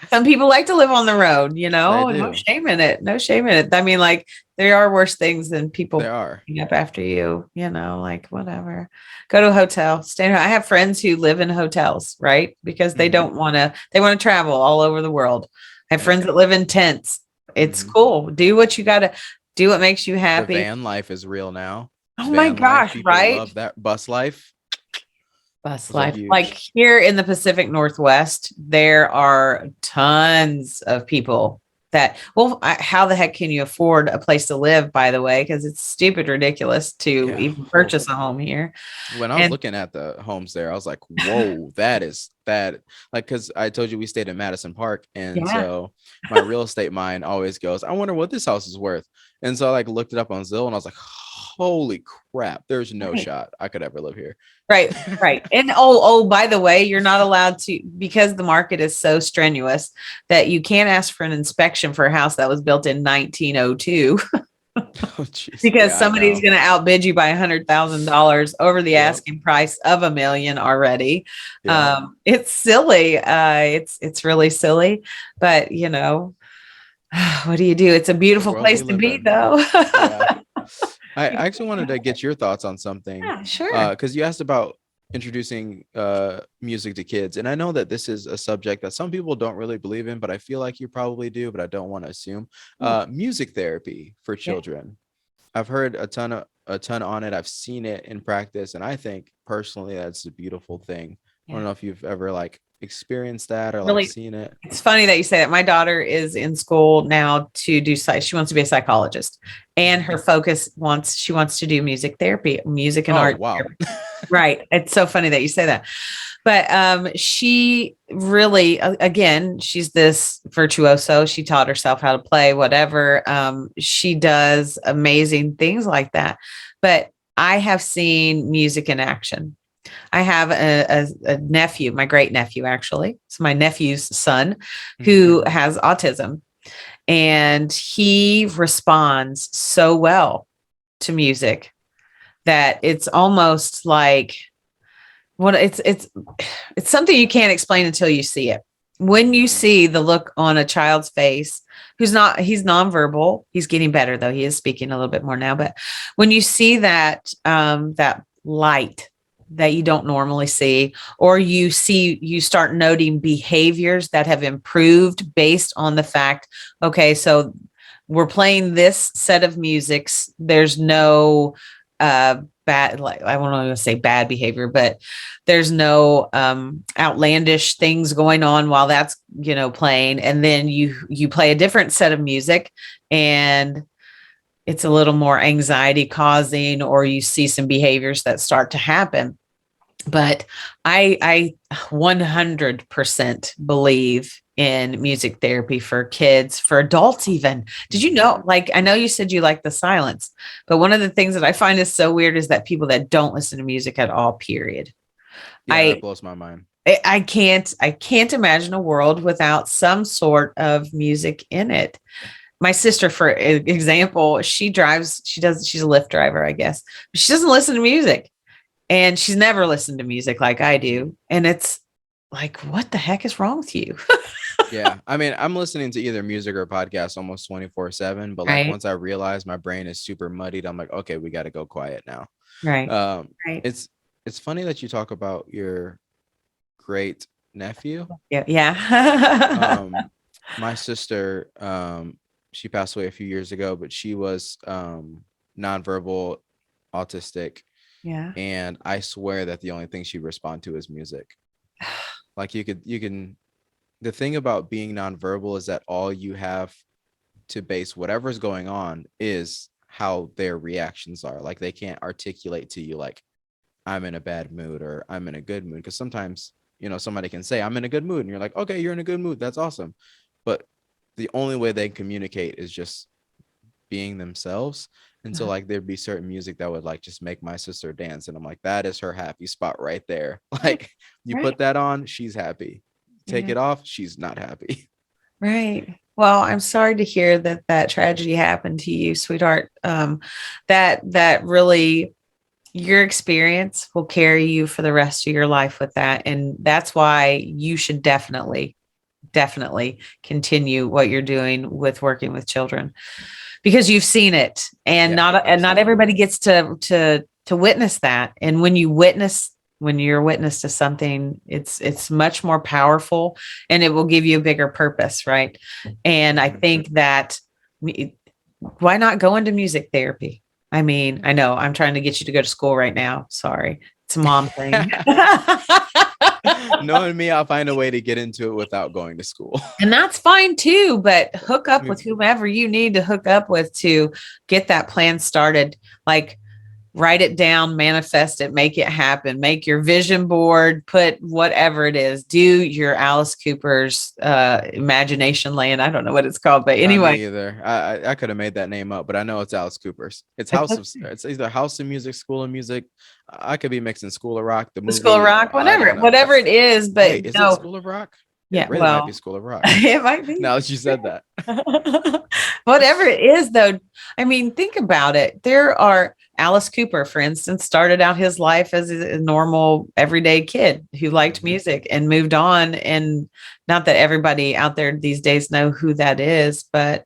Some people like to live on the road,
They
no
do.
shame in it. No shame in it. I mean, like, there are worse things than
There
people
are.
picking up after you, like, whatever. Go to a hotel, stay. I have friends who live in hotels, right? Because they
Mhm.
don't want to, they want to travel all over the world. I have friends that live in tents. It's cool. Do what you got to do. What makes you
The
happy.
van life is real now.
Oh my
Van life,
gosh.
people
Right.
love that. Bus life,
Bus
those are
life. Like
huge.
here in the Pacific Northwest, there are tons of people that, well, how the heck can you afford a place to live, by the way? Because it's stupid ridiculous to
Yeah.
even purchase a home here.
When I was
And
looking at the homes there, I was like, whoa, that is that. Like, because I told you we stayed in Madison Park. And
yeah,
so my real estate mind always goes, I wonder what this house is worth. And so I like looked it up on Zillow and I was like, holy crap, there's no
right.
shot I could ever live here.
Right, right. And by the way, you're not allowed to, because the market is so strenuous that you can't ask for an inspection for a house that was built in 1902
Oh, jeez.
because
Yeah, I
somebody's
know.
going to outbid you by $100,000 over the
Yep.
asking price of $1 million already.
Yep.
It's silly. It's really silly, but what do you do? It's a
The
beautiful
world we
place to
live
be,
in.
though.
Yeah. I actually wanted to get your thoughts on something,
Yeah, sure.
because you asked about introducing music to kids, and I know that this is a subject that some people don't really believe in, but I feel like you probably do, but I don't want to assume. Music therapy for
Yeah.
children. I've heard a ton on it. I've seen it in practice, and I think personally that's a beautiful thing. I don't
Yeah.
know if you've ever like experienced that or like
Really,
seen it.
it's funny that you say that. My daughter is in school now to do she wants to be a psychologist, and
Mhm.
her focus she wants to do music therapy, music and
Oh
art
wow.
therapy. Right. It's so funny that you say that. But she really, again, she's this virtuoso. She taught herself how to play, whatever. She does amazing things like that. But I have seen music in action. I have a nephew, my great nephew, actually. It's my nephew's son
Mhm.
who has autism, and he responds so well to music that it's almost like it's something you can't explain until you see it. When you see the look on a child's face, he's nonverbal. He's getting better though. He is speaking a little bit more now, but when you see that light that you don't normally see, or you start noting behaviors that have improved based on the fact, okay, so we're playing this set of musics. There's no bad, like I don't want to say bad behavior, but there's no outlandish things going on while that's playing, and then you play a different set of music and it's a little more anxiety causing, or you see some behaviors that start to happen. But I 100% believe in music therapy for kids, for adults even. Did you know, like, I know you said you like the silence, but one of the things that I find is so weird is that people that don't listen to music at all, period.
Yeah, that
I
blows my mind.
I can't imagine a world without some sort of music in it. My sister, for example, she's a Lyft driver, I guess. But she doesn't listen to music, and she's never listened to music like I do. And it's like, what the heck is wrong with you?
Yeah. I mean, I'm listening to either music or podcast almost 24/7, but like
Right,
once I realize my brain is super muddied, I'm like, okay, we got to go quiet now.
right,
Um,
right.
it's funny that you talk about your great nephew.
Yeah, yeah.
My sister, she passed away a few years ago, but she was nonverbal autistic,
Yeah.
and I swear that the only thing she respond to is music. Like you can the thing about being nonverbal is that all you have to base whatever's going on is how their reactions are. Like they can't articulate to you like I'm in a bad mood or I'm in a good mood, because sometimes somebody can say I'm in a good mood and you're like, okay, you're in a good mood, that's awesome, but the only way they communicate is just being themselves. And so like there'd be certain music that would like just make my sister dance, and I'm like, that is her happy spot right there.
Right,
Like you
right.
put that on, she's happy. Take
Yeah.
it off, she's not happy.
Right. Well, I'm sorry to hear that tragedy happened to you, sweetheart. That really, your experience will carry you for the rest of your life with that. And that's why you should definitely continue what you're doing with working with children, because you've seen it, and
Yeah,
not
absolutely.
everybody gets to witness that. And when you witness when you're witness to something, it's much more powerful, and it will give you a bigger purpose, right? And I think that why not go into music therapy? I mean, I know I'm trying to get you to go to school right now. Sorry. It's a mom thing.
Knowing me, I'll find a way to get into it without going to school.
And that's fine too, but hook up with whomever you need to hook up with to get that plan started. Like, write it down, manifest it, make it happen, make your vision board, put whatever it is, do your Alice Cooper's imagination land. I don't know what it's called, but
Not
anyway.
me either. I could have made that name up, but I know it's Alice Cooper's. It's either House of Music, School of Music. I could be mixing School of Rock, the
The School of
movie.
Rock,
I don't know.
whatever it is, but
Wait, is it
no,
School of Rock?
yeah,
It really might
well,
be School of Rock.
it might be.
Now that you said that.
Whatever it is, though, I mean, think about it. There are Alice Cooper, for instance, started out his life as a normal, everyday kid who liked music and moved on. And not that everybody out there these days know who that is, but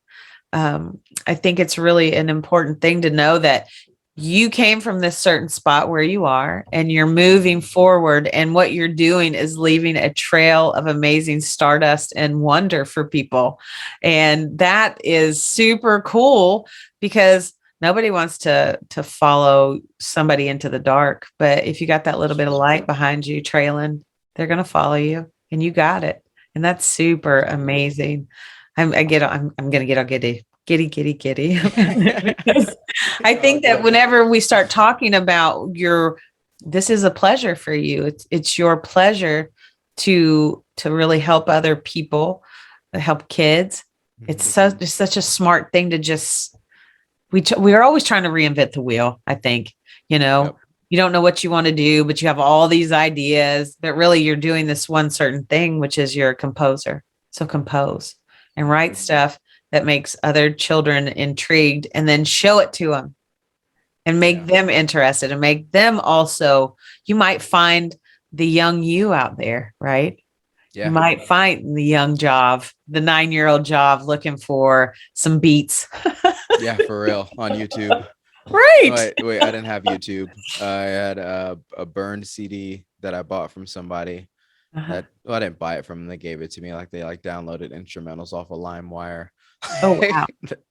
I think it's really an important thing to know that you came from this certain spot where you are and you're moving forward, and what you're doing is leaving a trail of amazing stardust and wonder for people. And that is super cool, because nobody wants to follow somebody into the dark, but if you got that little bit of light behind you trailing, they're going to follow you, and you got it. And that's super amazing. I'm going to get all giddy. Because I think that whenever we start talking about this is a pleasure for you. It's your pleasure to really help other people, help kids. It's such a smart thing to just, we are always trying to reinvent the wheel. I think,
Yep.
you don't know what you want to do, but you have all these ideas, but really you're doing this one certain thing, which is you're a composer. So compose and write stuff that makes other children intrigued, and then show it to them and make them interested, and make them also, you might find the young you out there, right?
Yeah.
You might find the young Jav, the 9-year-old Jav looking for some beats.
Yeah, for real, on YouTube.
Right.
Wait, I didn't have YouTube. I had a burned CD that I bought from somebody. I didn't buy it from them. They gave it to me. Like, they downloaded instrumentals off of LimeWire.
Oh, wow.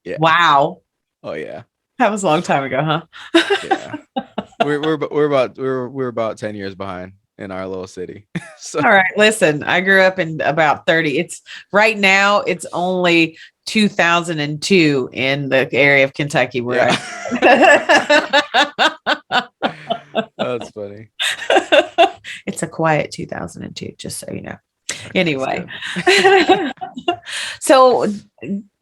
Yeah.
Wow.
Oh yeah.
That was a long time ago, huh?
Yeah. We're about 10 years behind in our little city. So
All right. Listen, I grew up in about 30. It's right now, it's only 2002 in the area of Kentucky where
That's funny.
It's a quiet 2002, just so you know. Anyway. So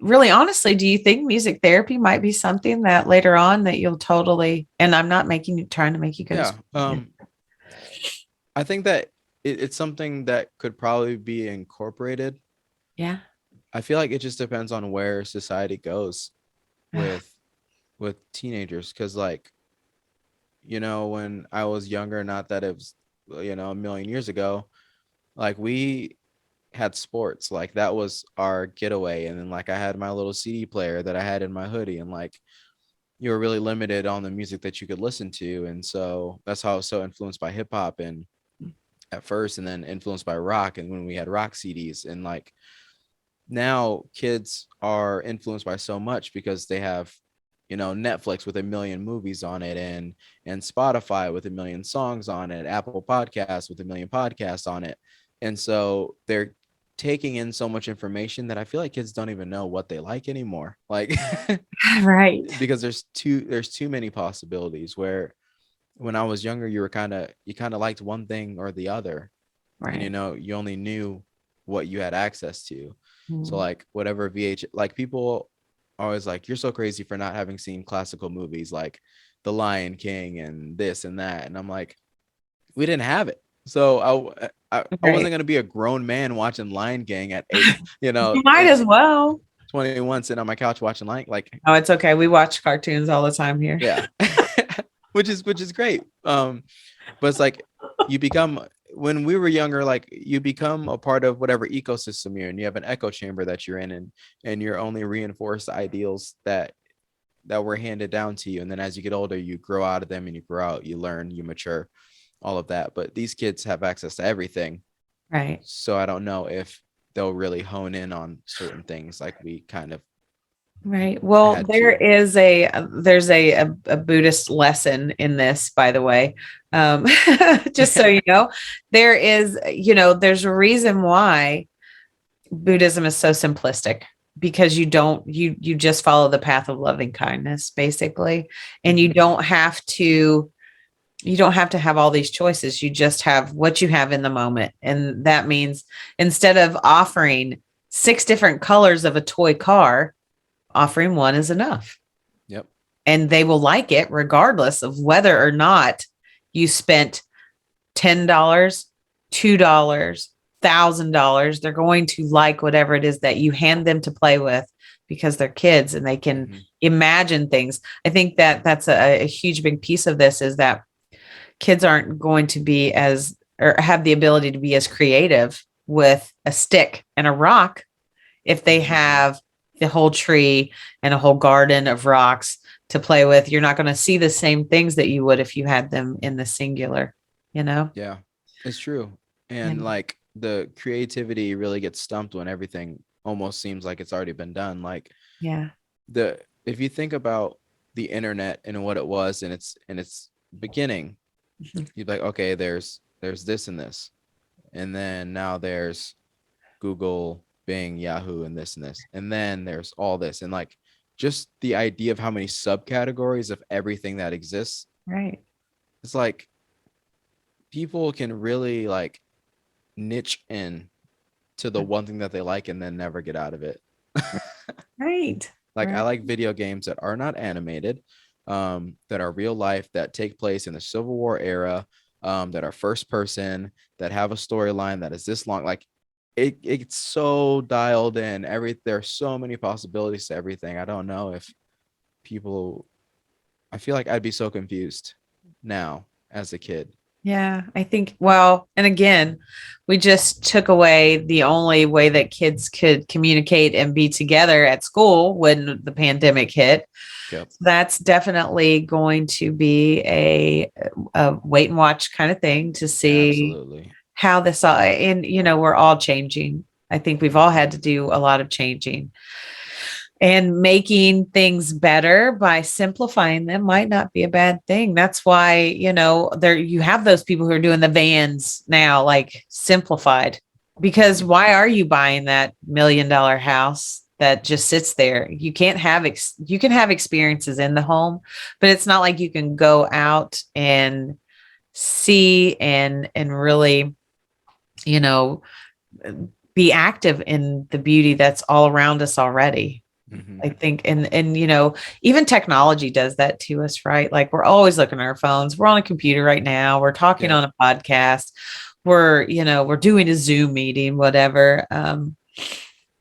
really, honestly, do you think music therapy might be something that later on that you'll totally, and I'm not trying to make you go to school.
I think that it's something that could probably be incorporated.
Yeah.
I feel like it just depends on where society goes with teenagers. Cause like, when I was younger, not that it was, a million years ago, like we had sports, like that was our getaway. And then like I had my little CD player that I had in my hoodie, and like you were really limited on the music that you could listen to. And so that's how I was so influenced by hip hop and at first, and then influenced by rock. And when we had rock CDs, and like now kids are influenced by so much because they have, Netflix with 1 million movies on it, and Spotify with 1 million songs on it, Apple Podcasts with 1 million podcasts on it. And so they're taking in so much information that I feel like kids don't even know what they like anymore. Like,
right.
Because there's too many possibilities, where when I was younger, you kind of liked one thing or the other.
Right.
And you only knew what you had access to. So like whatever like people are always like, you're so crazy for not having seen classical movies like The Lion King and this and that. And I'm like, we didn't have it. So I wasn't going to be a grown man watching Lion King at 8,
You might as well.
21 sitting on my couch watching
Oh, it's okay. We watch cartoons all the time here.
Yeah. which is great. But it's like when we were younger, like you become a part of whatever ecosystem you're in. You have an echo chamber that you're in, and you're only reinforced ideals that were handed down to you. And then as you get older, you grow out of them, and you grow out, you learn, you mature. all of that. But these kids have access to everything.
Right.
So I don't know if they'll really hone in on certain things like we kind of
Right. Well,
had
there
to.
is there's a Buddhist lesson in this, by the way. Just so you know, there is, there's a reason why Buddhism is so simplistic, because you just follow the path of loving kindness, basically. And
Mhm.
you don't have to have all these choices. You just have what you have in the moment. And that means instead of offering six different colors of a toy car, offering one is enough.
Yep.
And they will like it regardless of whether or not you spent $10, $2, $1,000. They're going to like whatever it is that you hand them to play with, because they're kids and they can
Mhm.
imagine things. I think that that's a huge big piece of this, is that kids aren't going to be as, or have the ability to be as creative with a stick and a rock if they
Mhm.
have the whole tree and a whole garden of rocks to play with. You're not going to see the same things that you would if you had them in the singular, you know?
Yeah, it's true. And
And
like the creativity really gets stumped when everything almost seems like it's already been done. Like
yeah.
the if you think about the internet and what it was in its beginning,
Mhm.
you'd be like, okay, there's this and this. And then now there's Google, Bing, Yahoo, and this and this. And then there's all this. And like just the idea of how many subcategories of everything that exists,
Right.
it's like people can really like niche in to the one thing that they like and then never get out of it.
Right.
Like I
Right.
like video games that are not animated, that are real life, that take place in the Civil War era, that are first person, that have a storyline that is this long. Like it's so dialed in. There's so many possibilities to everything. I don't know if people. I feel like I'd be so confused now as a kid.
Yeah, I think, well, and again, we just took away the only way that kids could communicate and be together at school when the pandemic hit.
Yep.
That's definitely going to be a wait and watch kind of thing to see
Absolutely.
how this all, and we're all changing. I think we've all had to do a lot of changing, and making things better by simplifying them might not be a bad thing. That's why, there you have those people who are doing the vans now, like simplified. Because
Mhm.
why are you buying that $1 million house that just sits there? You can't have you can have experiences in the home, but it's not like you can go out and see and really, you know, be active in the beauty that's all around us already.
Mhm.
I think, and even technology does that to us, right? Like we're always looking at our phones. We're on a computer right now. We're talking
Yep.
on a podcast. We're doing a Zoom meeting, whatever.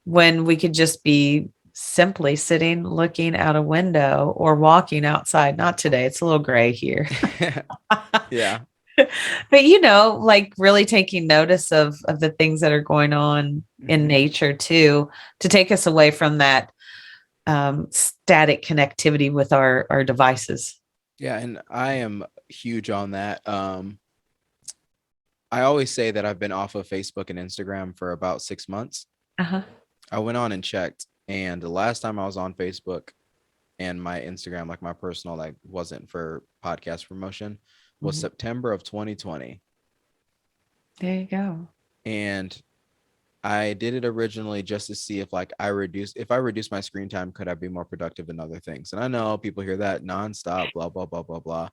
When we could just be simply sitting, looking out a window or walking outside. Not today. It's a little gray here.
Yeah.
But like really taking notice of the things that are going on in
Mhm.
nature too, to take us away from that static connectivity with our devices.
Yeah, and I am huge on that. I always say that I've been off of Facebook and Instagram for about 6 months.
Uh-huh.
I went on and checked, and the last time I was on Facebook and my Instagram, like my personal, like wasn't for podcast promotion, was
Mhm.
September of 2020.
There you go.
And I did it originally just to see if I reduce my screen time, could I be more productive in other things? And I know people hear that nonstop, blah, blah, blah, blah, blah.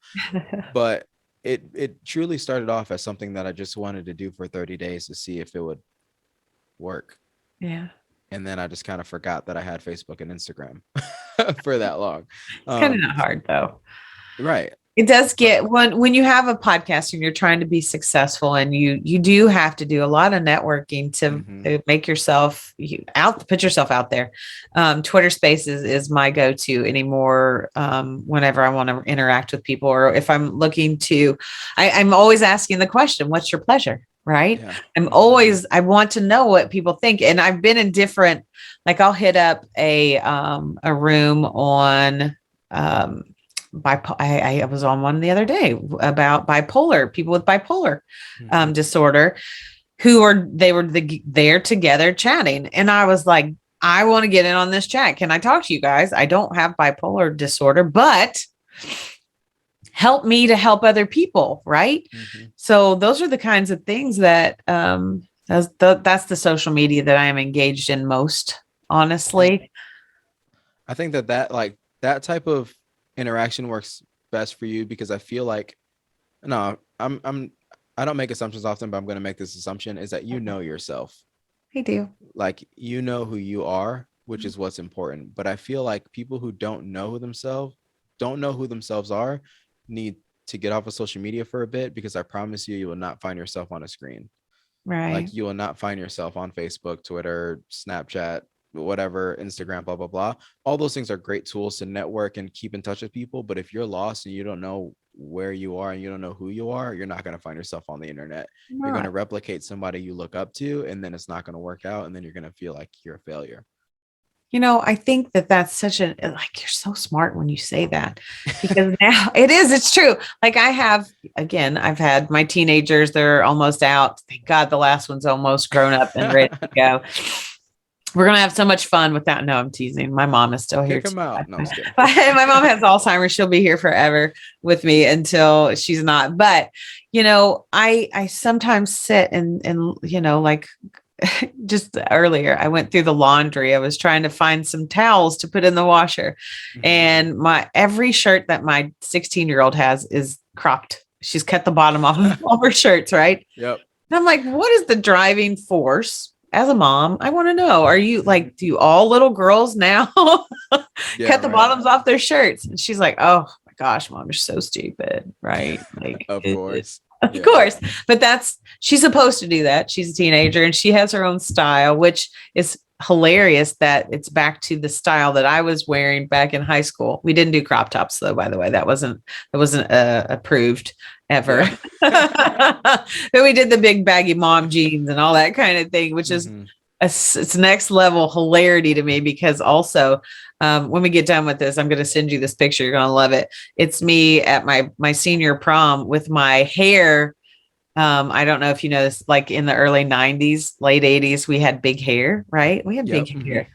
But it truly started off as something that I just wanted to do for 30 days to see if it would work.
Yeah.
And then I just kind of forgot that I had Facebook and Instagram for that long.
It's kind of
Um,
not hard though.
right.
It does
But
get, when you have a podcast and you're trying to be successful, and you do have to do a lot of networking
mhm.
to make yourself put yourself out there. Twitter Spaces is my go-to anymore. Whenever I want to interact with people, or if I'm looking to, I'm always asking the question, what's your pleasure? Right.
Yeah.
I want to know what people think. And I've been in different, like I'll hit up a room on, I was on one the other day about bipolar people with bipolar
Mhm.
disorder they were there together chatting. And I was like, I want to get in on this chat. Can I talk to you guys? I don't have bipolar disorder, but help me to help other people. Right.
Mhm.
So those are the kinds of things that, that's the social media that I am engaged in most,
And
honestly.
I think that like that type of interaction works best for you because I feel like no, I don't make assumptions often, but I'm going to make this assumption is that you know yourself.
I do.
Like you know who you are, which is what's important. But I feel like people who don't know who themselves are, need to get off of social media for a bit because I promise you, you will not find yourself on a screen.
Right.
Like you will not find yourself on Facebook, Twitter, Snapchat, whatever, Instagram, blah, blah, blah. All those things are great tools to network and keep in touch with people. But if you're lost and you don't know where you are and you don't know who you are, you're not going to find yourself on the internet. You're going
Not.
to replicate somebody you look up to, and then it's not going to work out. And then you're going to feel like you're a failure.
I think that that's such a, like, you're so smart when you say that, because now it is, it's true. Like again, I've had my teenagers, they're almost out. Thank God the last one's almost grown up and ready to go. We're going to have so much fun with that. No, I'm teasing. My mom is still here
Kick
too.
them out. No, I'm just kidding.
My mom has Alzheimer's. She'll be here forever with me until she's not. But, I sometimes sit and, like, just earlier, I went through the laundry. I was trying to find some towels to put in the washer.
Mhm.
And every shirt that my 16-year-old has is cropped. She's cut the bottom off of all her shirts, right?
Yep.
And I'm like, what is the driving force? As a mom, I want to know, are you like, do all little girls now
Yeah,
cut the
right.
bottoms off their shirts? And she's like, oh my gosh, mom, you're so stupid. Right. Like,
Of course.
of
Yeah.
course, but she's supposed to do that. She's a teenager and she has her own style, which is hilarious that it's back to the style that I was wearing back in high school. We didn't do crop tops though, by the way. That wasn't approved ever.
Yeah.
But we did the big baggy mom jeans and all that kind of thing, which is
Mhm.
it's next level hilarity to me, because also, when we get done with this, I'm going to send you this picture. You're going to love it. It's me at my senior prom with my hair. I don't know if you know this, like in the early 90s, late 80s, we had big hair, right? We had
Yep.
big
Mhm.
hair.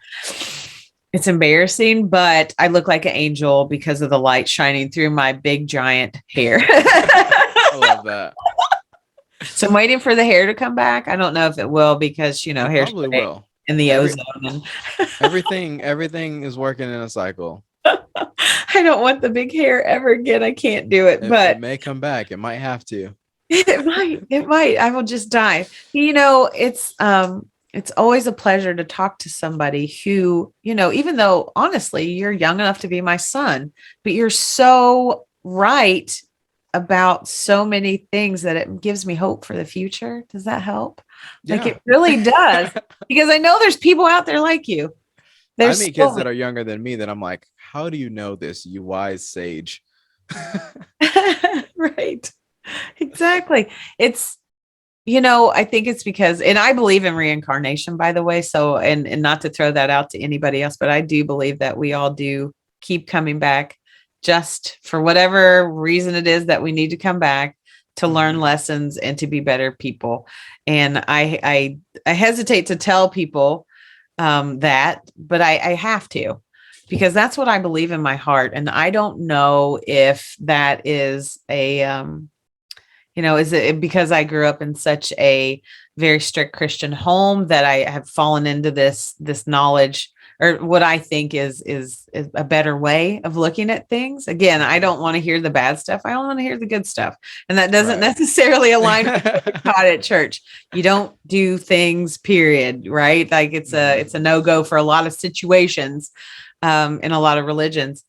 It's embarrassing, but I look like an angel because of the light shining through my big giant hair.
I love that.
So I'm waiting for the hair to come back. I don't know if it will, because
It probably
hairspray
will.
and the
Every
ozone, and
everything is working in a cycle.
I don't want the big hair ever again. I can't do it,
It
but
may come back. It might have to.
it might. I will just die. It's always a pleasure to talk to somebody who, even though honestly you're young enough to be my son, but you're so right about so many things that it gives me hope for the future. Does that help? Like,
Yeah.
it really does, because I know there's people out there like you.
I
There's
meet kids
so
that are younger than me that I'm like, how do you know this, you wise sage?
many. Right. Exactly. It's, I think it's because, and I believe in reincarnation, by the way. So, and not to throw that out to anybody else, but I do believe that we all do keep coming back, just for whatever reason it is that we need to come back to learn
Mhm.
lessons and to be better people. And I hesitate to tell people that, but I have to, because that's what I believe in my heart. And I don't know if that is is it because I grew up in such a very strict Christian home that I have fallen into this knowledge, or what I think is a better way of looking at things. Again, I
Mhm.
don't want to hear the bad stuff. I don't want to hear the good stuff. And that doesn't
Right.
necessarily align with what we're taught at church. You don't do things, period, right? Like, it's a
Mhm.
it's a no-go for a lot of situations, in a lot of religions.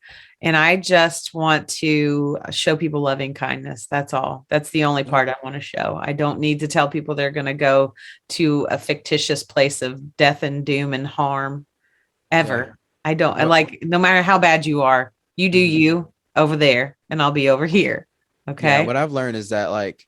And I just want to show people loving kindness. That's all. That's the only
Yep.
part I want to show. I don't need to tell people they're going to go to a fictitious place of death and doom and harm,
Yeah.
ever. I don't. I
What?
like, no matter how bad you are, you do
Mhm.
you over there, and I'll be over here.
Yeah.
Okay.
What I've learned is that like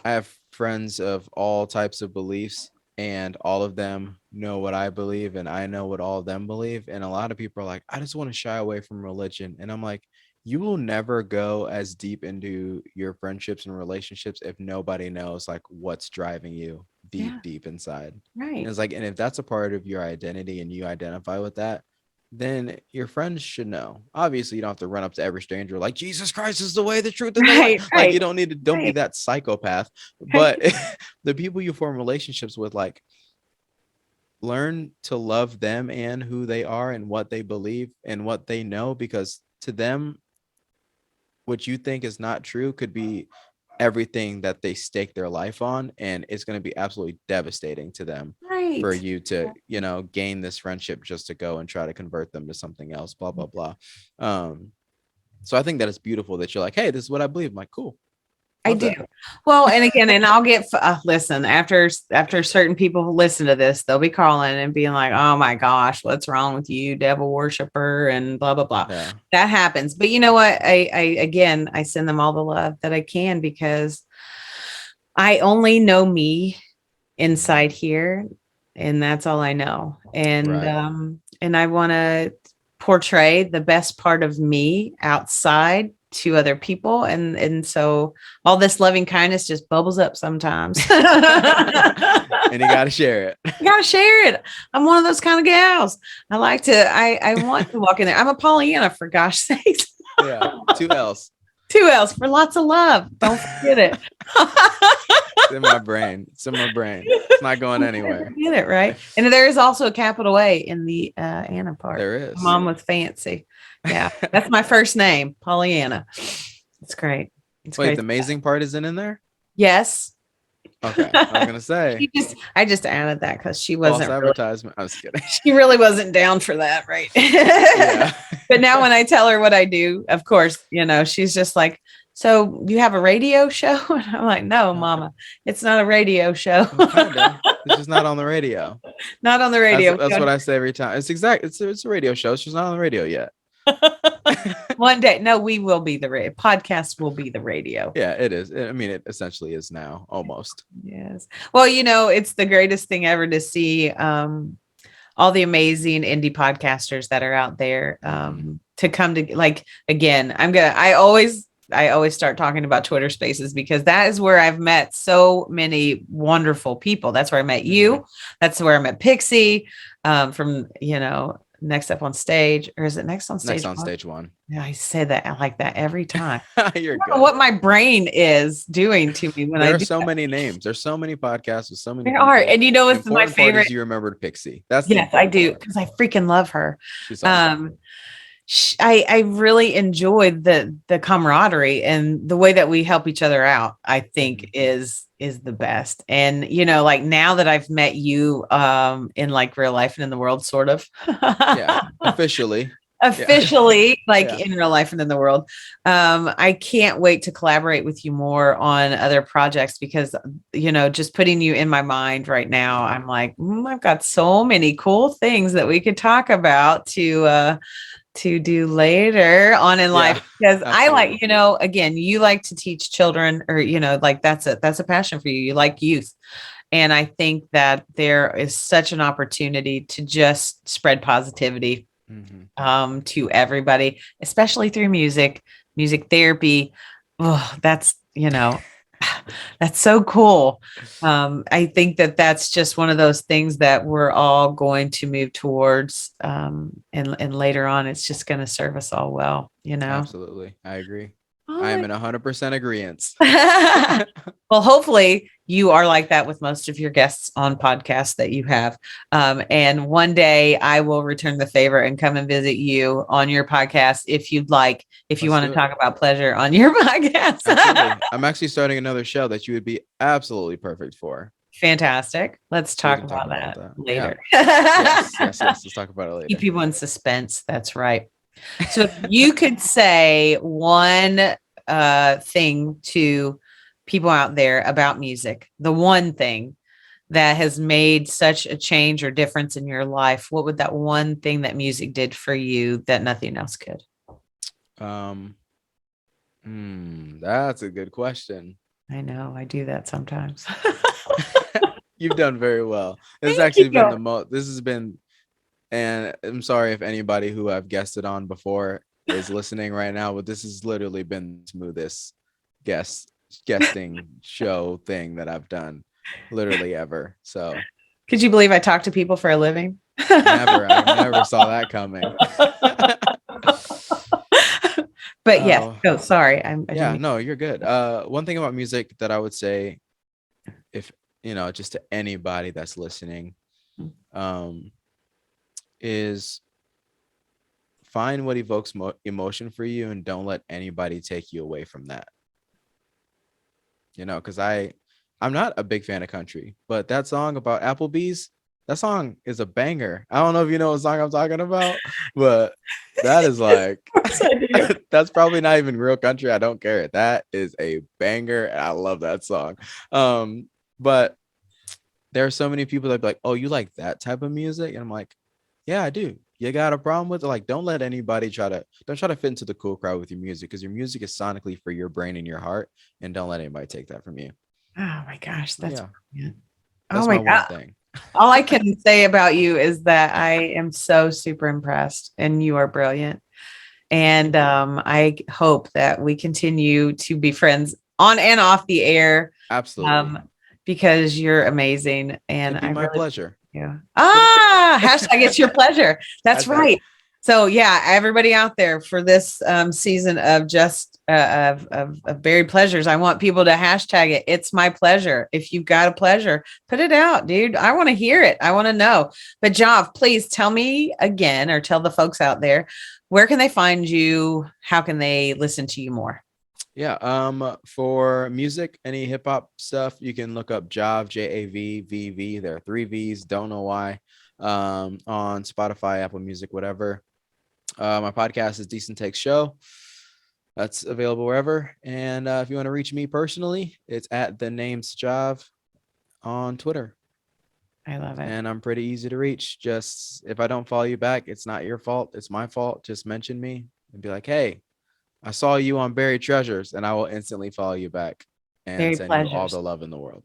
I have friends of all types of beliefs, and all of them know what I believe, and I know what all of them believe. And a lot of people are like, I just want to shy away from religion. And I'm like, you will never go as deep into your friendships and relationships if nobody knows like what's driving you
Yeah.
deep inside. And
Right.
it's like, and if that's a part of your identity and you identify with that, then your friends should know. Obviously, you don't have to run up to every stranger like Jesus Christ is the way, the truth, and the life.
Right.
Like, you
Right.
don't need to, don't be
Right.
that psychopath.
Right.
But the people you form relationships with, like, learn to love them and who they are and what they believe and what they know, because to them, what you think is not true could be everything that they stake their life on, and it's going to be absolutely devastating to them for
Right.
you to, you know, gain this friendship just to go and try to convert them to something else, blah blah blah. um so I think that it's beautiful that you're like, hey, this is what I believe. I'm like, cool,
I
love
do.
that.
Well, and again, and I'll get listen, after certain people who listen to this, they'll be calling and being like, "Oh my gosh, what's wrong with you, devil worshiper?" and blah blah blah.
Yeah,
That happens. But you know what? I again, I send them all the love that I can because I only know me inside here, and that's all I know.
right.
And I want to portray the best part of me outside to other people, and so all this loving kindness just bubbles up sometimes. You
And you got to share it.
gotta share it. I'm one of those kind of gals. I want to walk in there. I'm a Pollyanna, for gosh sakes.
Yeah, two L's.
Two L's for lots of love. Don't forget it.
It's in my brain. It's in my brain. It's not going anywhere.
Get it right. And there is also a capital A in the Anna part.
There is.
Mom was fancy. Yeah, that's my first name, Pollyanna. It's great. It's
Wait,
great.
the amazing part is in there.
Yes.
Okay, I was gonna say
I just added that because she
false
wasn't really,
advertisement. I was kidding.
she really wasn't down for that, right?
Yeah.
But now when I tell her what I do, of course, you know, she's just like, "So you have a radio show?" And I'm like, "No, Mama, it's not a radio show.
Well, kinda. It's just not on the radio.
Not on the radio."
That's what I say every time. It's a radio show. It's just not on the radio yet.
One day, no, we will be the radio. Podcast will be the radio.
Yeah, it is. I mean, it essentially is now, almost.
Yes. Well, you know, it's the greatest thing ever to see all the amazing indie podcasters that are out there to come to, like, again, I always start talking about Twitter Spaces because that is where I've met so many wonderful people. That's where I met you. That's where I met Pixie from, you know, Next Up on Stage, or is it Next on Stage?
Next on Stage One.
Yeah, I say that I like that every time.
You're
I don't know
good.
what my brain is doing to me when
There
I
are
do
so
that.
many names. There's so many podcasts with so many
There are,
people.
and you know
The
what's my
important part
favorite?
is you remembered Pixie. That's the
Yes, I
important
do,
part.
because I freaking love her.
She's awesome.
I really enjoyed the camaraderie and the way that we help each other out. I think is the best. And you know, like now that I've met you in like real life and in the world, sort of.
Yeah, officially.
Officially, like
Yeah.
in real life and in the world. I can't wait to collaborate with you more on other projects because, you know, just putting you in my mind right now, I'm like, I've got so many cool things that we could talk about to do later on in life, because I like,
absolutely.
you know, again, you like to teach children, or, you know, like that's a passion for you. You like youth. And I think that there is such an opportunity to just spread positivity to everybody, especially through music therapy. Oh, that's, you know, that's so cool. I think that that's just one of those things that we're all going to move towards. And later on, it's just going to serve us all well, you know?
Absolutely. I agree.
Oh
I am
my-
in 100% agreement.
Well, hopefully you are like that with most of your guests on podcasts that you have. And one day I will return the favor and come and visit you on your podcast if you'd like, if you
Let's
want
do
to
it.
talk about pleasure on your podcast.
Absolutely. I'm actually starting another show that you would be absolutely perfect for.
Fantastic. Let's
We
talk
can
about
talk
that
about that.
later.
Yes. Let's talk about it later.
Keep people in suspense. That's right. So if you could say one thing to people out there about music, the one thing that has made such a change or difference in your life, what would that one thing that music did for you that nothing else could?
That's a good question.
I know I do that sometimes.
You've done very well. This has
Thank
actually
you.
been this has been, and I'm sorry if anybody who I've guested on before is listening right now, but this has literally been the smoothest guesting show thing that I've done literally ever. So
Could you believe I talk to people for a living?
I never saw that coming.
But yeah, no, sorry. I
Yeah,
didn't
no, you're good. One thing about music that I would say, if just to anybody that's listening, is find what evokes emotion for you and don't let anybody take you away from that. Because I'm not a big fan of country, but that song about Applebee's, that song is a banger. I don't know if you know what song I'm talking about, but that is like, that's probably not even real country. I don't care. That is a banger. And I love that song. But there are so many people that be like, oh, you like that type of music? And I'm like, yeah, I do. You got a problem with it? Like, don't let anybody try to fit into the cool crowd with your music, because your music is sonically for your brain and your heart, and don't let anybody take that from you.
Oh my gosh, that's brilliant.
That's my one thing.
All I can say about you is that I am so super impressed, and you are brilliant. And I hope that we continue to be friends on and off the air.
Absolutely.
Because you're amazing. And
It'd be my pleasure.
Yeah. Hashtag it's your pleasure. That's right. So yeah, everybody out there, for this season of just of Buried Pleasures, I want people to hashtag it. It's my pleasure. If you've got a pleasure, put it out, dude. I want to hear it. I want to know. But Jav, please tell me again, or tell the folks out there, where can they find you? How can they listen to you more?
Yeah. For music, any hip hop stuff, you can look up Jav, JAVVV. There are 3 V's. Don't know why. On Spotify, Apple Music, whatever. My podcast is Decent Takes Show. That's available wherever. And if you want to reach me personally, it's at the name's Jav on Twitter.
I love it.
And I'm pretty easy to reach. Just if I don't follow you back, it's not your fault. It's my fault. Just mention me and be like, hey, I saw you on Buried Treasures, and I will instantly follow you back and send you all the love in the world.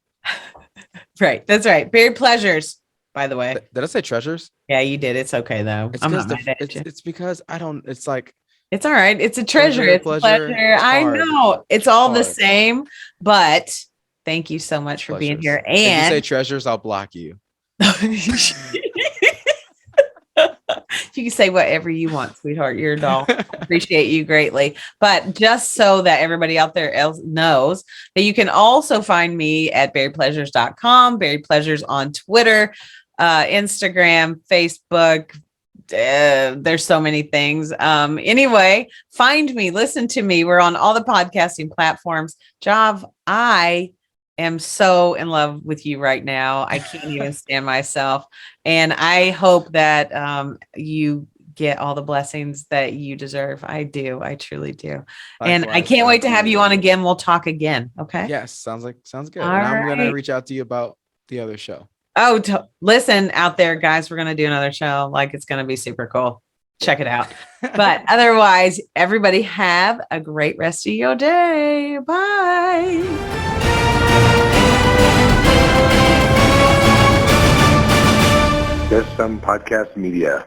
Right. That's right. Buried Pleasures, by the way.
Did I say treasures?
Yeah, you did. It's okay, though.
I'm not mad at you. It's because I don't, it's like.
It's all right. It's a treasure. It's a pleasure. I know. It's all the same, but thank you so much for being here. And
if you say treasures, I'll block you.
You can say whatever you want, sweetheart. You're a doll. Appreciate you greatly. But just so that everybody out there else knows, that you can also find me at buriedpleasures.com, Buried Pleasures on Twitter, Instagram, Facebook. There's so many things. Anyway, find me, listen to me. We're on all the podcasting platforms. Jav, I am so in love with you right now. I can't even stand myself. And I hope that you get all the blessings that you deserve. I do. I truly do. And I can't wait to have you on again. We'll talk again. Okay.
Yes. Sounds good. And I'm going to reach out to you about the other show.
Oh, listen out there, guys. We're going to do another show. Like, it's going to be super cool. Check it out. But otherwise, everybody have a great rest of your day. Bye.
Just Some Podcast Media.